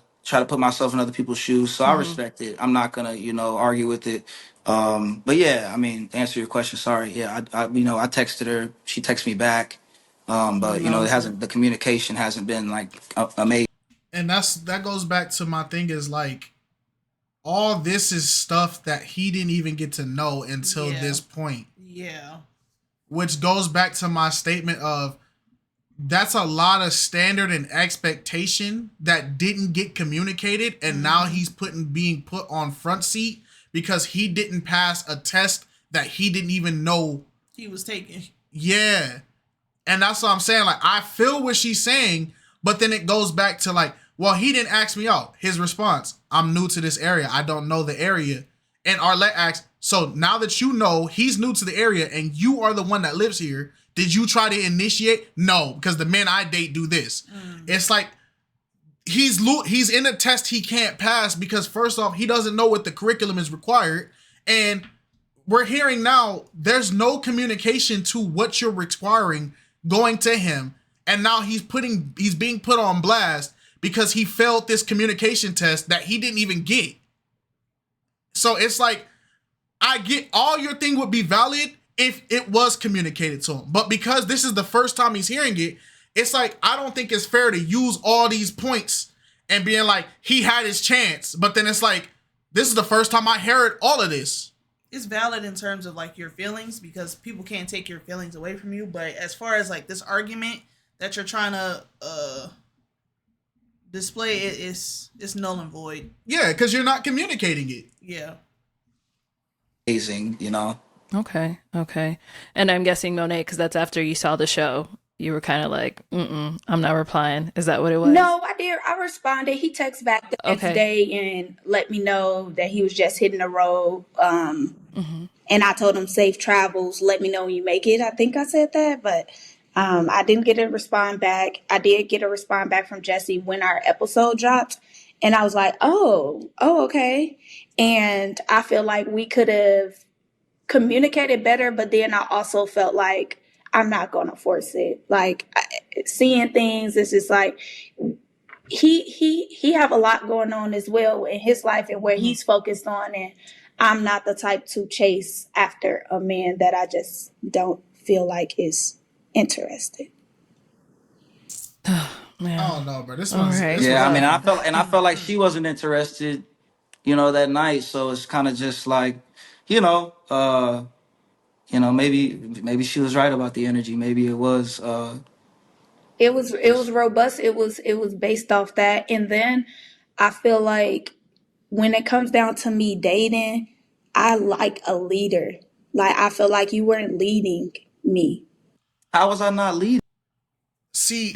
put myself in other people's shoes, so I respect it. I'm not gonna argue with it. But yeah, I mean, to answer your question, sorry, yeah, I texted her, she texted me back, but the communication hasn't been like amazing. And that goes back to my thing is like, all this is stuff that he didn't even get to know until this point. Yeah. which goes back to my statement of that's a lot of standard and expectation that didn't get communicated, and now he's being put on front seat because he didn't pass a test that he didn't even know he was taking. Yeah. And that's what I'm saying. Like, I feel what she's saying, but then it goes back to like, well, he didn't ask me out. His response, I'm new to this area. I don't know the area. And Arlette asks, so now that you know he's new to the area and you are the one that lives here, did you try to initiate? No, because the men I date do this. It's like he's in a test he can't pass because first off, he doesn't know what the curriculum is required. And we're hearing now there's no communication to what you're requiring going to him. And now he's being put on blast because he failed this communication test that he didn't even get. So it's like, I get all your thing would be valid if it was communicated to him. But because this is the first time he's hearing it, it's like, I don't think it's fair to use all these points and being like, he had his chance. But then it's like, this is the first time I heard all of this. It's valid in terms of like your feelings because people can't take your feelings away from you. But as far as like this argument that you're trying to display, it's null and void. Yeah, because you're not communicating it. Yeah. Amazing, you know. Okay. And I'm guessing, Monet, because that's after you saw the show, you were kind of like, I'm not replying. Is that what it was? No, I did. I responded. He texted back the next day and let me know that he was just hitting the road. And I told him safe travels. Let me know when you make it. I think I said that, but I didn't get a response back. I did get a response back from Jesse when our episode dropped. And I was like, oh, okay. And I feel like we could have communicated better, but then I also felt like I'm not going to force it. Like seeing things, it's just like he have a lot going on as well in his life and where he's focused on. And I'm not the type to chase after a man that I just don't feel like is interested. Man. I don't know, bro. This one's right. Yeah, I mean, I felt like she wasn't interested, you know, that night. So it's kind of just like, maybe she was right about the energy. Maybe it was. It was robust. It was based off that. And then I feel like when it comes down to me dating, I like a leader. Like I feel like you weren't leading me. How was I not leading? See,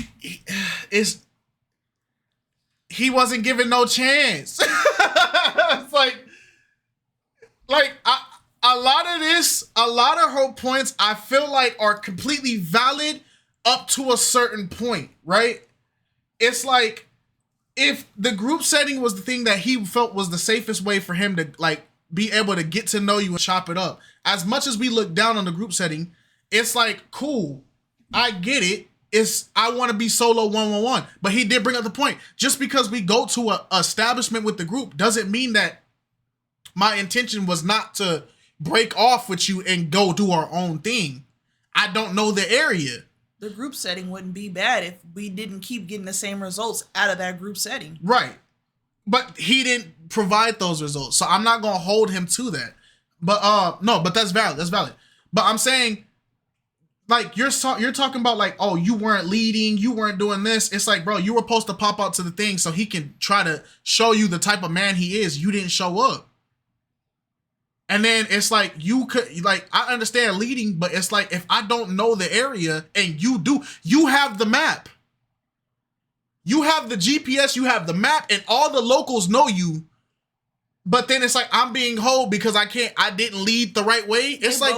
he wasn't given no chance. It's like a lot of her points I feel like are completely valid up to a certain point, right? It's like if the group setting was the thing that he felt was the safest way for him to like be able to get to know you and chop it up. As much as we look down on the group setting, it's like, cool, I get it. I want to be solo one-on-one. But he did bring up the point. Just because we go to a establishment with the group doesn't mean that my intention was not to break off with you and go do our own thing. I don't know the area. The group setting wouldn't be bad if we didn't keep getting the same results out of that group setting. Right. But he didn't provide those results. So I'm not going to hold him to that. But no, but that's valid. That's valid. But I'm saying, like, you're talking about like, oh, you weren't leading, you weren't doing this. It's like, bro, you were supposed to pop out to the thing so he can try to show you the type of man he is. You didn't show up. And then it's like, you could, like, I understand leading, but it's like, if I don't know the area and you do, you have the map. You have the GPS, you have the map, and all the locals know you. But then it's like, I'm being hold because I didn't lead the right way. It's they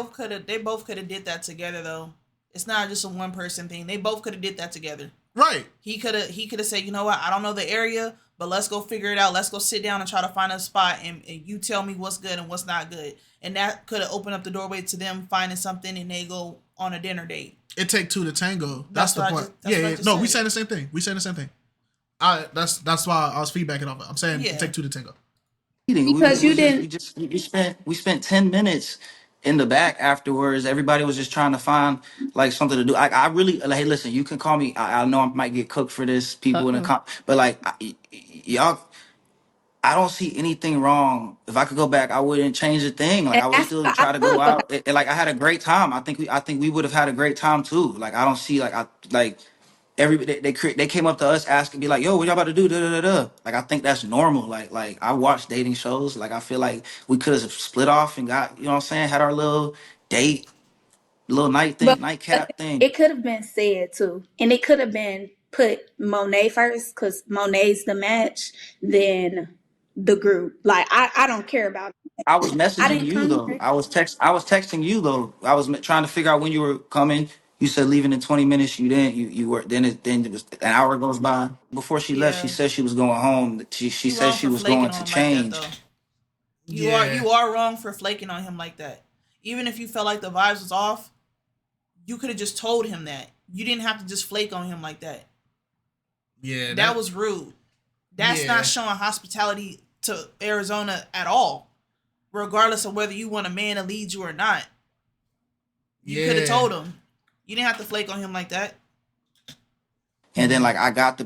both could have did that together though. It's not just a one person thing. They both could have did that together. Right. He could have said, you know what, I don't know the area, but let's go figure it out. Let's go sit down and try to find a spot and you tell me what's good and what's not good. And that could have opened up the doorway to them finding something and they go on a dinner date. It take two to tango. That's the point. No, we saying the same thing. That's why I was feedbacking off it. I'm saying it take two to tango. Because we spent 10 minutes in the back afterwards. Everybody was just trying to find like something to do. I really like, hey, listen, you can call me. I know I might get cooked for this, people in the but like y'all I don't see anything wrong. If I could go back, I wouldn't change a thing. Like And I would that's still what I try to go love about. out. Like I had a great time. I think we would have had a great time too. Like I don't see like they came up to us asking, be like, yo, what y'all about to do? Da, da, da, da. Like I think that's normal. Like I watch dating shows. Like I feel like we could have split off and got, you know what I'm saying, had our little date, little But nightcap thing. it could have been said too, and it could have been put Monet first because Monet's the match, then the group. Like I don't care about. I was I messaging didn't you come though. here. I was texting you though. I was trying to figure out when you were coming. You said leaving in 20 minutes. You didn't. You were. Then it was an hour goes by. Before she left, she Yeah, said she was going home. She you said wrong she for was flaking going on to him like that change. though. Yeah. You are wrong for flaking on him like that. Even if you felt like the vibes was off, you could have just told him that. You didn't have to just flake on him like that. Yeah. That was rude. That's Yeah. not showing hospitality to Arizona at all, regardless of whether you want a man to lead you or not. You could have told him. You didn't have to flake on him like that. And then like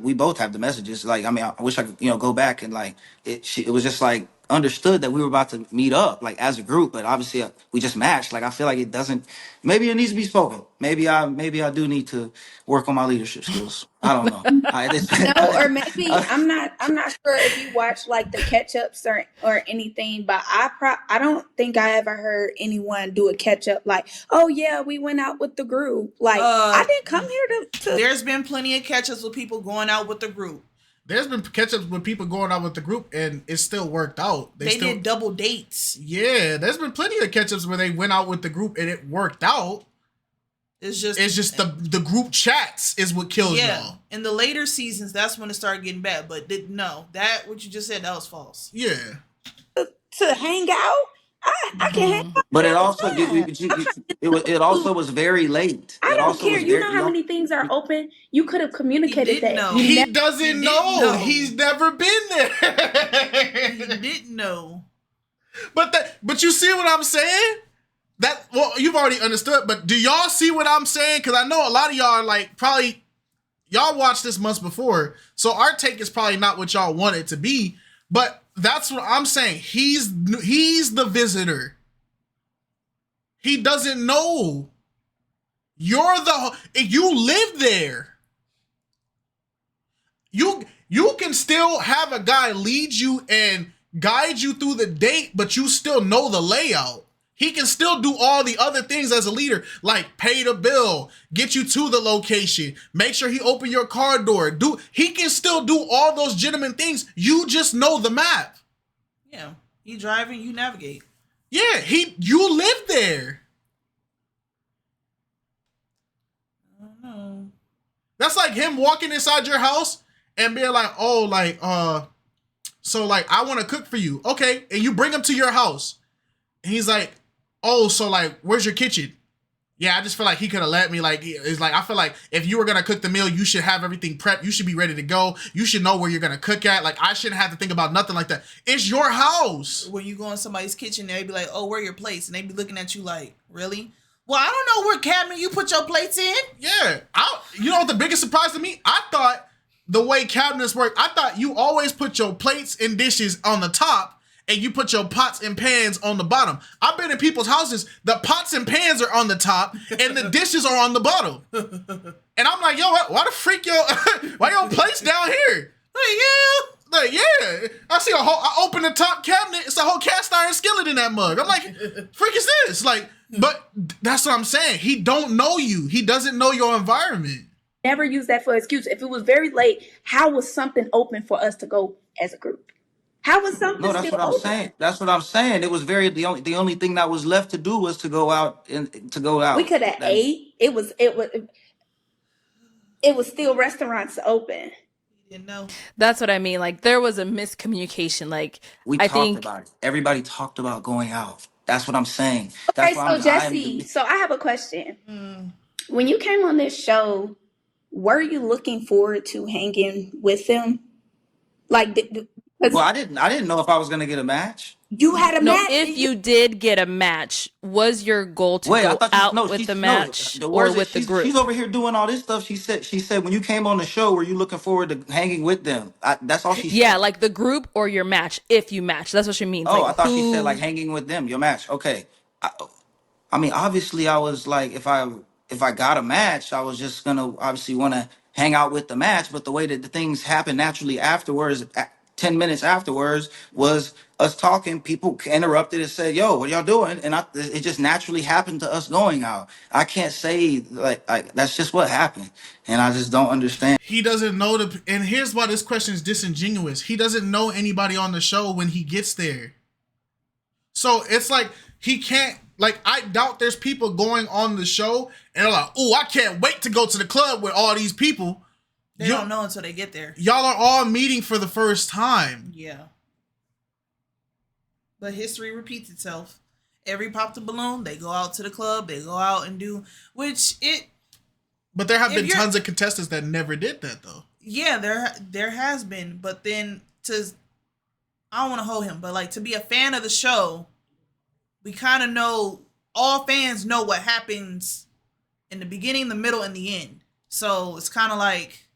we both have the messages. Like I mean, I wish I could, go back and like it was just like understood that we were about to meet up like as a group, but obviously we just matched. Like I feel like it doesn't. Maybe it needs to be spoken. Maybe I do need to work on my leadership skills. I don't know. No, or maybe I'm not sure if you watch like the catch ups or anything, but I don't think I ever heard anyone do a catch up like, oh yeah, we went out with the group. Like I didn't come here to There's been plenty of catch-ups with people going out with the group. There's been catch-ups with people going out with the group and it still worked out. They did double dates. Yeah, there's been plenty of catch-ups where they went out with the group and it worked out. It's just the group chats is what kills y'all. In the later seasons, that's when it started getting bad. But what you just said, that was false. Yeah. to hang out. I can hang out. But it also it also was very late. I don't care. You know how many things are open? You could have communicated that. Know. He doesn't know. He's never been there. He didn't know. But you see what I'm saying? You've already understood, but do y'all see what I'm saying? Because I know a lot of y'all are like, probably, y'all watched this months before, so our take is probably not what y'all want it to be, but that's what I'm saying. He's the visitor. He doesn't know. You live there. You can still have a guy lead you and guide you through the date, but you still know the layout. He can still do all the other things as a leader, like pay the bill, get you to the location, make sure he open your car door. He can still do all those gentleman things. You just know the map. Yeah, you driving, you navigate. Yeah, you live there. I don't know. That's like him walking inside your house and being like, oh, like, so like I want to cook for you. Okay, and you bring him to your house. And he's like, oh, so like, where's your kitchen? Yeah, I just feel like he could have let me. Like, it's like, I feel like if you were going to cook the meal, you should have everything prepped. You should be ready to go. You should know where you're going to cook at. Like, I shouldn't have to think about nothing like that. It's your house. When you go in somebody's kitchen, they be like, oh, where are your plates? And they be looking at you like, really? Well, I don't know where cabinet you put your plates in. Yeah. You know what the biggest surprise to me? I thought the way cabinets work, I thought you always put your plates and dishes on the top and you put your pots and pans on the bottom. I've been in people's houses, the pots and pans are on the top and the dishes are on the bottom. And I'm like, yo, why the freak why your plates down here? Like, yeah. I open the top cabinet, it's a whole cast iron skillet in that mug. I'm like, freak is this? Like, but that's what I'm saying. He don't know you. He doesn't know your environment. Never use that for an excuse. If it was very late, how was something open for us to go as a group? How was something No, that's still what I'm open? saying. That's what I'm saying. It was the only thing that was left to do was to go out and to go out. We could have ate. It was still restaurants open. You know, That's what I mean. Like there was a miscommunication. Like We talked about it. Everybody talked about going out. That's what I'm saying. Okay, That's why so Jesse, so I have a question. When you came on this show, were you looking forward to hanging with them? Like, Well, I didn't know if I was gonna get a match. You had a No, match. if you did get a match, was your goal to Wait, I go thought you out no, with the no, match the or words that with the group? she's over here doing all this stuff. She said when you came on the show, were you looking forward to hanging with them? That's all she said. Yeah, like the group or your match, if you match. That's what she means. Oh, Like I thought she said like who. hanging with them, your match. Okay. I mean, obviously, I was like, if I got a match, I was just gonna obviously want to hang out with the match. But the way that the things happened naturally afterwards, 10 minutes afterwards, was us talking. People interrupted and said, "Yo, what y'all doing?" And it just naturally happened to us going out. I can't say like that's just what happened, and I just don't understand. He doesn't know and here's why this question is disingenuous. He doesn't know anybody on the show when he gets there. So it's like he can't, like, I doubt there's people going on the show and they're like, oh, I can't wait to go to the club with all these people. They don't know until they get there. Y'all are all meeting for the first time. Yeah. But history repeats itself. Every pop the balloon, they go out to the club, they go out and do, But there have been tons of contestants that never did that, though. Yeah, there has been. But then I don't want to hold him, but like to be a fan of the show, we kind of know, all fans know what happens in the beginning, the middle, and the end. So it's kind of like,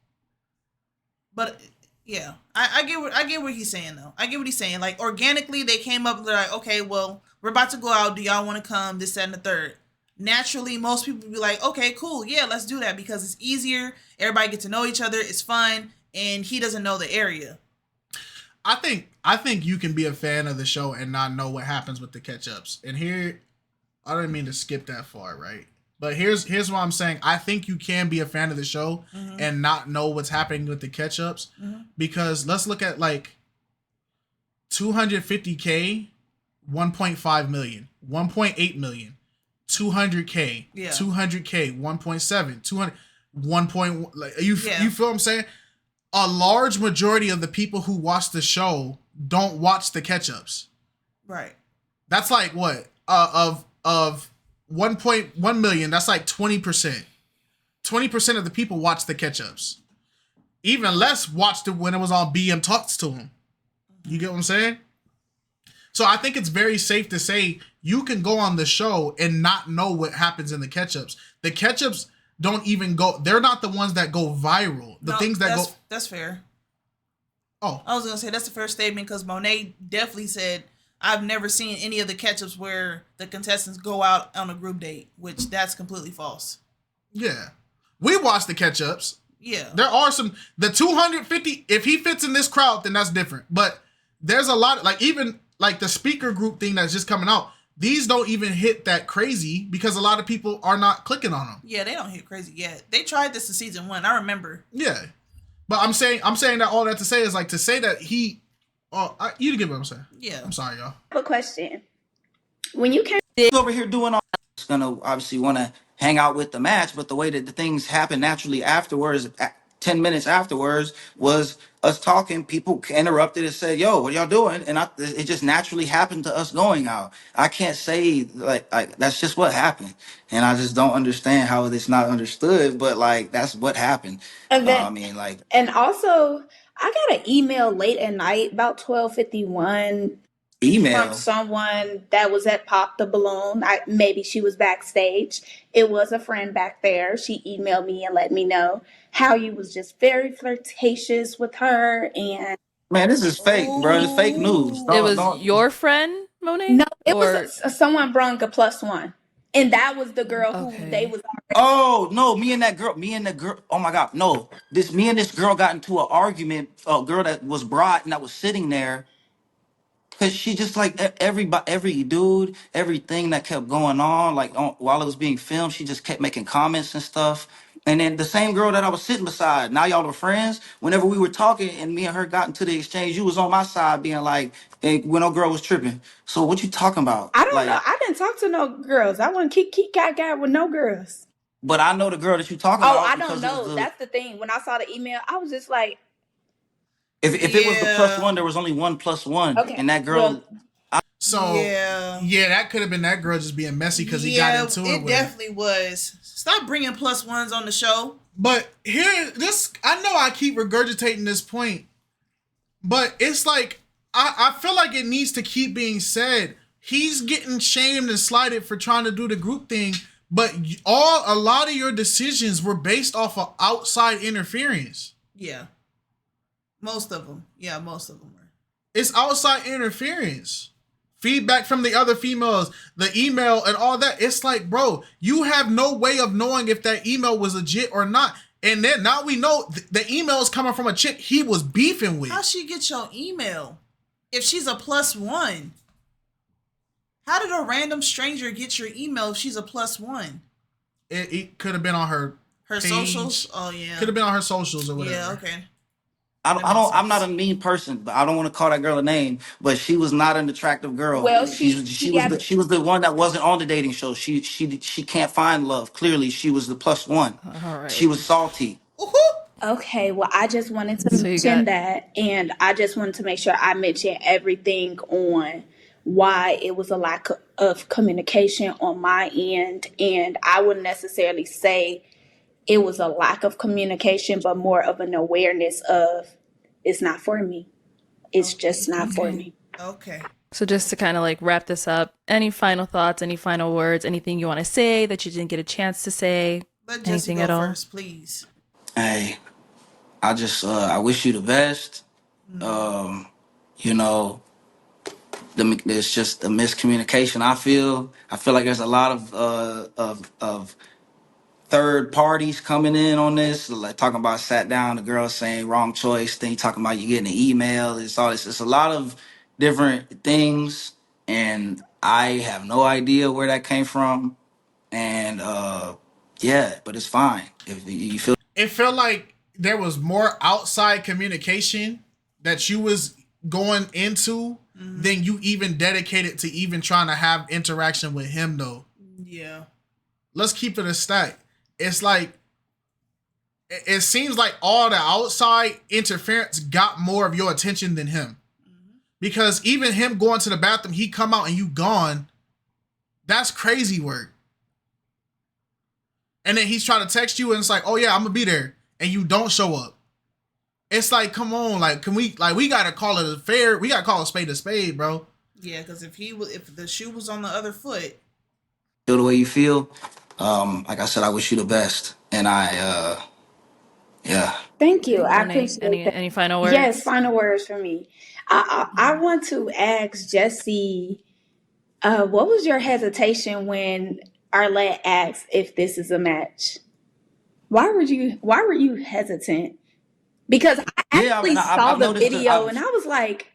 but yeah, I get what he's saying though. I get what he's saying. Like organically, they came up. They're like, okay, well, we're about to go out. Do y'all want to come? This, that, and the third. Naturally, most people would be like, okay, cool, yeah, let's do that because it's easier. Everybody get to know each other. It's fun, and he doesn't know the area. I think you can be a fan of the show and not know what happens with the catch-ups. And here, I don't mean to skip that far, right? But here's what I'm saying. I think you can be a fan of the show and not know what's happening with the catch-ups. Because let's look at like 250K, 1.5 million, 1.8 million, 200K, 200K, 1.7, 200, 1. Like, you feel what I'm saying? A large majority of the people who watch the show don't watch the catch-ups. Right. That's like what? Of 1.1 million, that's like 20%. 20% of the people watch the catch-ups. Even less watched it when it was on BM Talks to them. You get what I'm saying? So I think it's very safe to say you can go on the show and not know what happens in the catch-ups. The catch-ups don't even go, they're not the ones that go viral. That's fair. Oh. I was going to say that's the first statement because Monet definitely said, I've never seen any of the catch-ups where the contestants go out on a group date, which that's completely false. Yeah. We watched the catch-ups. Yeah. There are the 250, if he fits in this crowd, then that's different. But there's a lot, like even like the speaker group thing that's just coming out, these don't even hit that crazy because a lot of people are not clicking on them. Yeah, they don't hit crazy yet. They tried this in season 1. I remember. Yeah. But I'm saying that all that to say is like to say that you get what I'm saying. Yeah. I'm sorry, y'all. I have a question. When you came Over here doing all this, gonna obviously want to hang out with the match, but the way that the things happen naturally afterwards, 10 minutes afterwards, was us talking. People interrupted and said, "Yo, what y'all doing?" And it just naturally happened to us going out. I can't say like that's just what happened, and I just don't understand how it's not understood. But like that's what happened. and then, I mean, like, and also I got an email late at night about 12:51 from someone that was at Pop the Balloon. Maybe she was backstage. It was a friend back there. She emailed me and let me know how you was just very flirtatious with her. And man, this is fake, bro. It's fake news. It was your friend, Monet? no, it was someone brung a +1. And that was the girl who they was already. Oh no, me and that girl. Oh my God, no. Me and this girl got into an argument. A girl that was brought and that was sitting there. Cause she just like every dude, everything that kept going on, like while it was being filmed, she just kept making comments and stuff. And then the same girl that I was sitting beside, now y'all are friends. Whenever we were talking and me and her got into the exchange, you was on my side being like, hey, when no girl was tripping. So what you talking about? I don't know. I didn't talk to no girls. I wasn't kick guy with no girls. But I know the girl that you talking about. Oh, I don't know. That's the thing. When I saw the email, I was just like, If it was the +1, there was only one +1. Okay. And that girl. That could have been that girl just being messy because he got into it. It definitely was. Stop bringing +1s on the show. But I know I keep regurgitating this point. But it's like I feel like it needs to keep being said. He's getting shamed and slighted for trying to do the group thing, but a lot of your decisions were based off of outside interference. Yeah. Most of them. Yeah, most of them were. It's outside interference. Feedback from the other females, the email and all that. It's like, bro, you have no way of knowing if that email was legit or not. And then now we know the email is coming from a chick he was beefing with. How she get your email if she's a +1? How did a random stranger get your email if she's a +1? It could have been on her page. Socials. Oh yeah, could have been on her socials or whatever. Yeah, okay. I'm not a mean person, but I don't want to call that girl a name. But she was not an attractive girl. Well, she was the one that wasn't on the dating show. She can't find love. Clearly, she was the +1. All right. She was salty. Okay, well, I just wanted to So you mention got- that, and I just wanted to make sure I mentioned everything on why it was a lack of communication on my end, and I wouldn't necessarily say it was a lack of communication, but more of an awareness of it's not for me. It's just not for me. Okay. So just to kind of like wrap this up, any final thoughts, any final words, anything you want to say that you didn't get a chance to say? Let Jesse Anything go at all? first, please. Hey, I just I wish you the best. You know, there's just a miscommunication. I feel like there's a lot of third parties coming in on this, like talking about sat down, the girl saying wrong choice, then you talking about you getting an email. It's all this. It's a lot of different things, and I have no idea where that came from. And yeah, but it's fine if you feel. It felt like there was more outside communication that you was going into than you even dedicated to even trying to have interaction with him though. Yeah. Let's keep it a stack. It's like it seems like all the outside interference got more of your attention than him. Because even him going to the bathroom, he come out and you gone. That's crazy work. And then he's trying to text you and it's like, oh yeah, I'm gonna be there. And you don't show up. It's like, come on, like, we gotta call it a fair, we gotta call a spade, bro. Yeah, because if the shoe was on the other foot. Feel the way you feel. Like I said, I wish you the best. And yeah. Thank you. I Monet, appreciate that. any final words? Yes, final words for me. I want to ask Jesse, what was your hesitation when Arlette asked if this is a match? Why were you hesitant? Because I actually saw the video and I was like,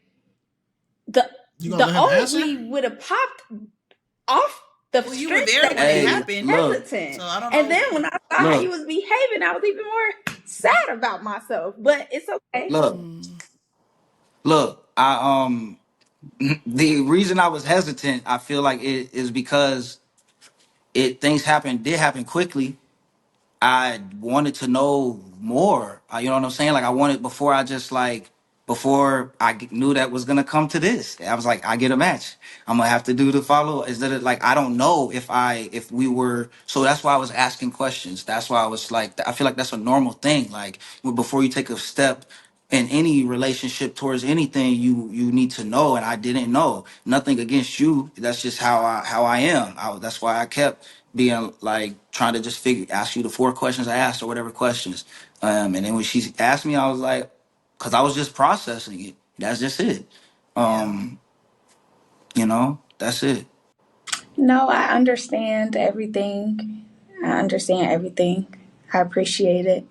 the OG would have popped off the street. You were there when it happened. Hesitant. So I don't know. And then when I saw how he was behaving, I was even more sad about myself. But it's okay. Look, I the reason I was hesitant, I feel like it is because things did happen quickly. I wanted to know more. You know what I'm saying? Like I wanted before I knew that was gonna come to this. I was like, I get a match. I'm gonna have to do the follow. Is that like I don't know if we were. So that's why I was asking questions. That's why I was like, I feel like that's a normal thing. Like before you take a step in any relationship towards anything, you need to know. And I didn't know. Nothing against you. That's just how I am. That's why I kept being like trying to just ask you the 4 questions I asked or whatever questions. And then when she asked me, I was like, because I was just processing it. That's just it. You know, that's it. No, I understand everything. I appreciate it.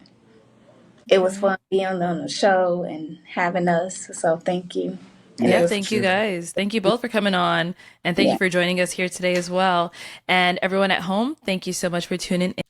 It was fun being on the show and having us. So thank you. Yeah, thank you guys. Thank you both for coming on. And thank you for joining us here today as well. And everyone at home, thank you so much for tuning in.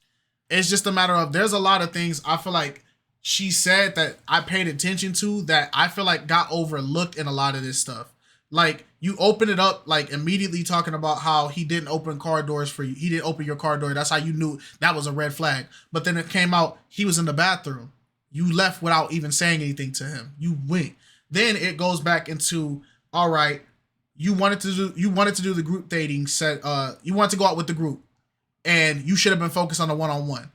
It's just a matter of there's a lot of things I feel like she said that I paid attention to that I feel like got overlooked in a lot of this stuff. Like you open it up like immediately talking about how he didn't open car doors for you. He didn't open your car door. That's how you knew that was a red flag. But then it came out he was in the bathroom. You left without even saying anything to him. You went. Then it goes back into, all right, you wanted to do the group dating set. You wanted to go out with the group, and you should have been focused on the one-on-one.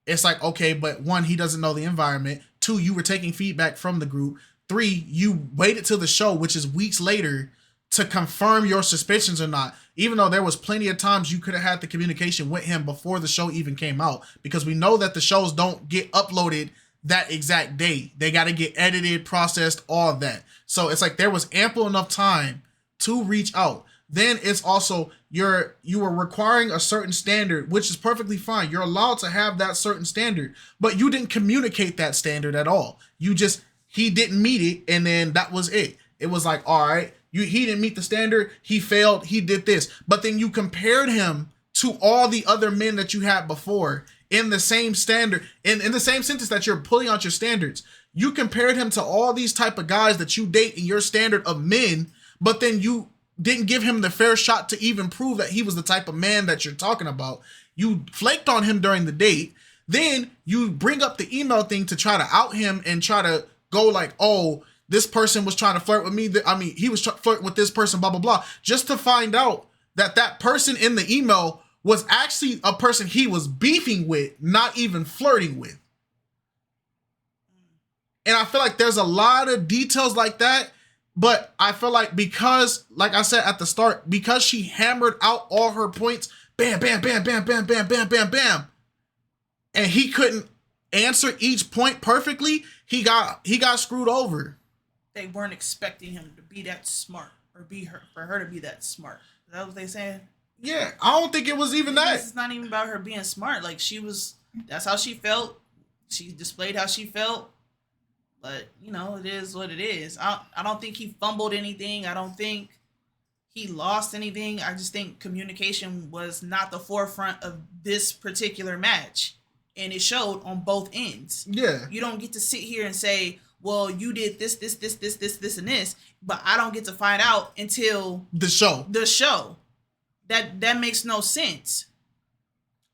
It's like, okay, but 1, he doesn't know the environment. 2, you were taking feedback from the group. 3, you waited till the show, which is weeks later, to confirm your suspicions or not. Even though there was plenty of times you could have had the communication with him before the show even came out, because we know that the shows don't get uploaded that exact day. They got to get edited, processed, all of that. So it's like there was ample enough time to reach out. Then it's also you were requiring a certain standard, which is perfectly fine. You're allowed to have that certain standard, but you didn't communicate that standard at all. He didn't meet it, and then that was it. It was like, all right, he didn't meet the standard, he failed, he did this. But then you compared him to all the other men that you had before in the same standard, in the same sentence that you're pulling out your standards. You compared him to all these type of guys that you date in your standard of men, but then you didn't give him the fair shot to even prove that he was the type of man that you're talking about. You flaked on him during the date. Then you bring up the email thing to try to out him and try to go like, oh, this person was trying to flirt with me. He was flirting with this person, blah, blah, blah. Just to find out that person in the email was actually a person he was beefing with, not even flirting with. And I feel like there's a lot of details like that. But I feel like because, like I said at the start, because she hammered out all her points, bam, bam, bam, bam, bam, bam, bam, bam, bam, and he couldn't answer each point perfectly, he got screwed over. They weren't expecting him to be that smart, or for her to be that smart. Is that what they saying? Yeah, I don't think it was even that. It's not even about her being smart. Like, that's how she felt. She displayed how she felt. But, it is what it is. I don't think he fumbled anything. I don't think he lost anything. I just think communication was not the forefront of this particular match. And it showed on both ends. Yeah. You don't get to sit here and say, well, you did this, and this. But I don't get to find out until the show. That makes no sense.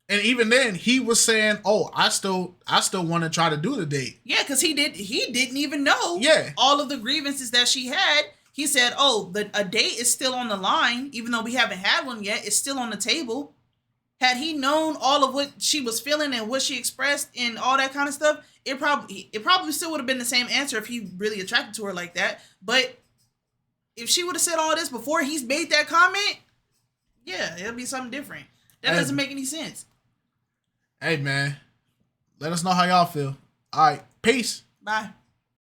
And even then, he was saying, "Oh, I still want to try to do the date." Yeah, because he didn't even know. Yeah. All of the grievances that she had. He said, "Oh, a date is still on the line, even though we haven't had one yet. It's still on the table." Had he known all of what she was feeling and what she expressed and all that kind of stuff, it probably still would have been the same answer if he really attracted to her like that. But if she would have said all this before he's made that comment, yeah, it'll be something different. That doesn't make any sense. Hey, man, let us know how y'all feel. All right, peace. Bye.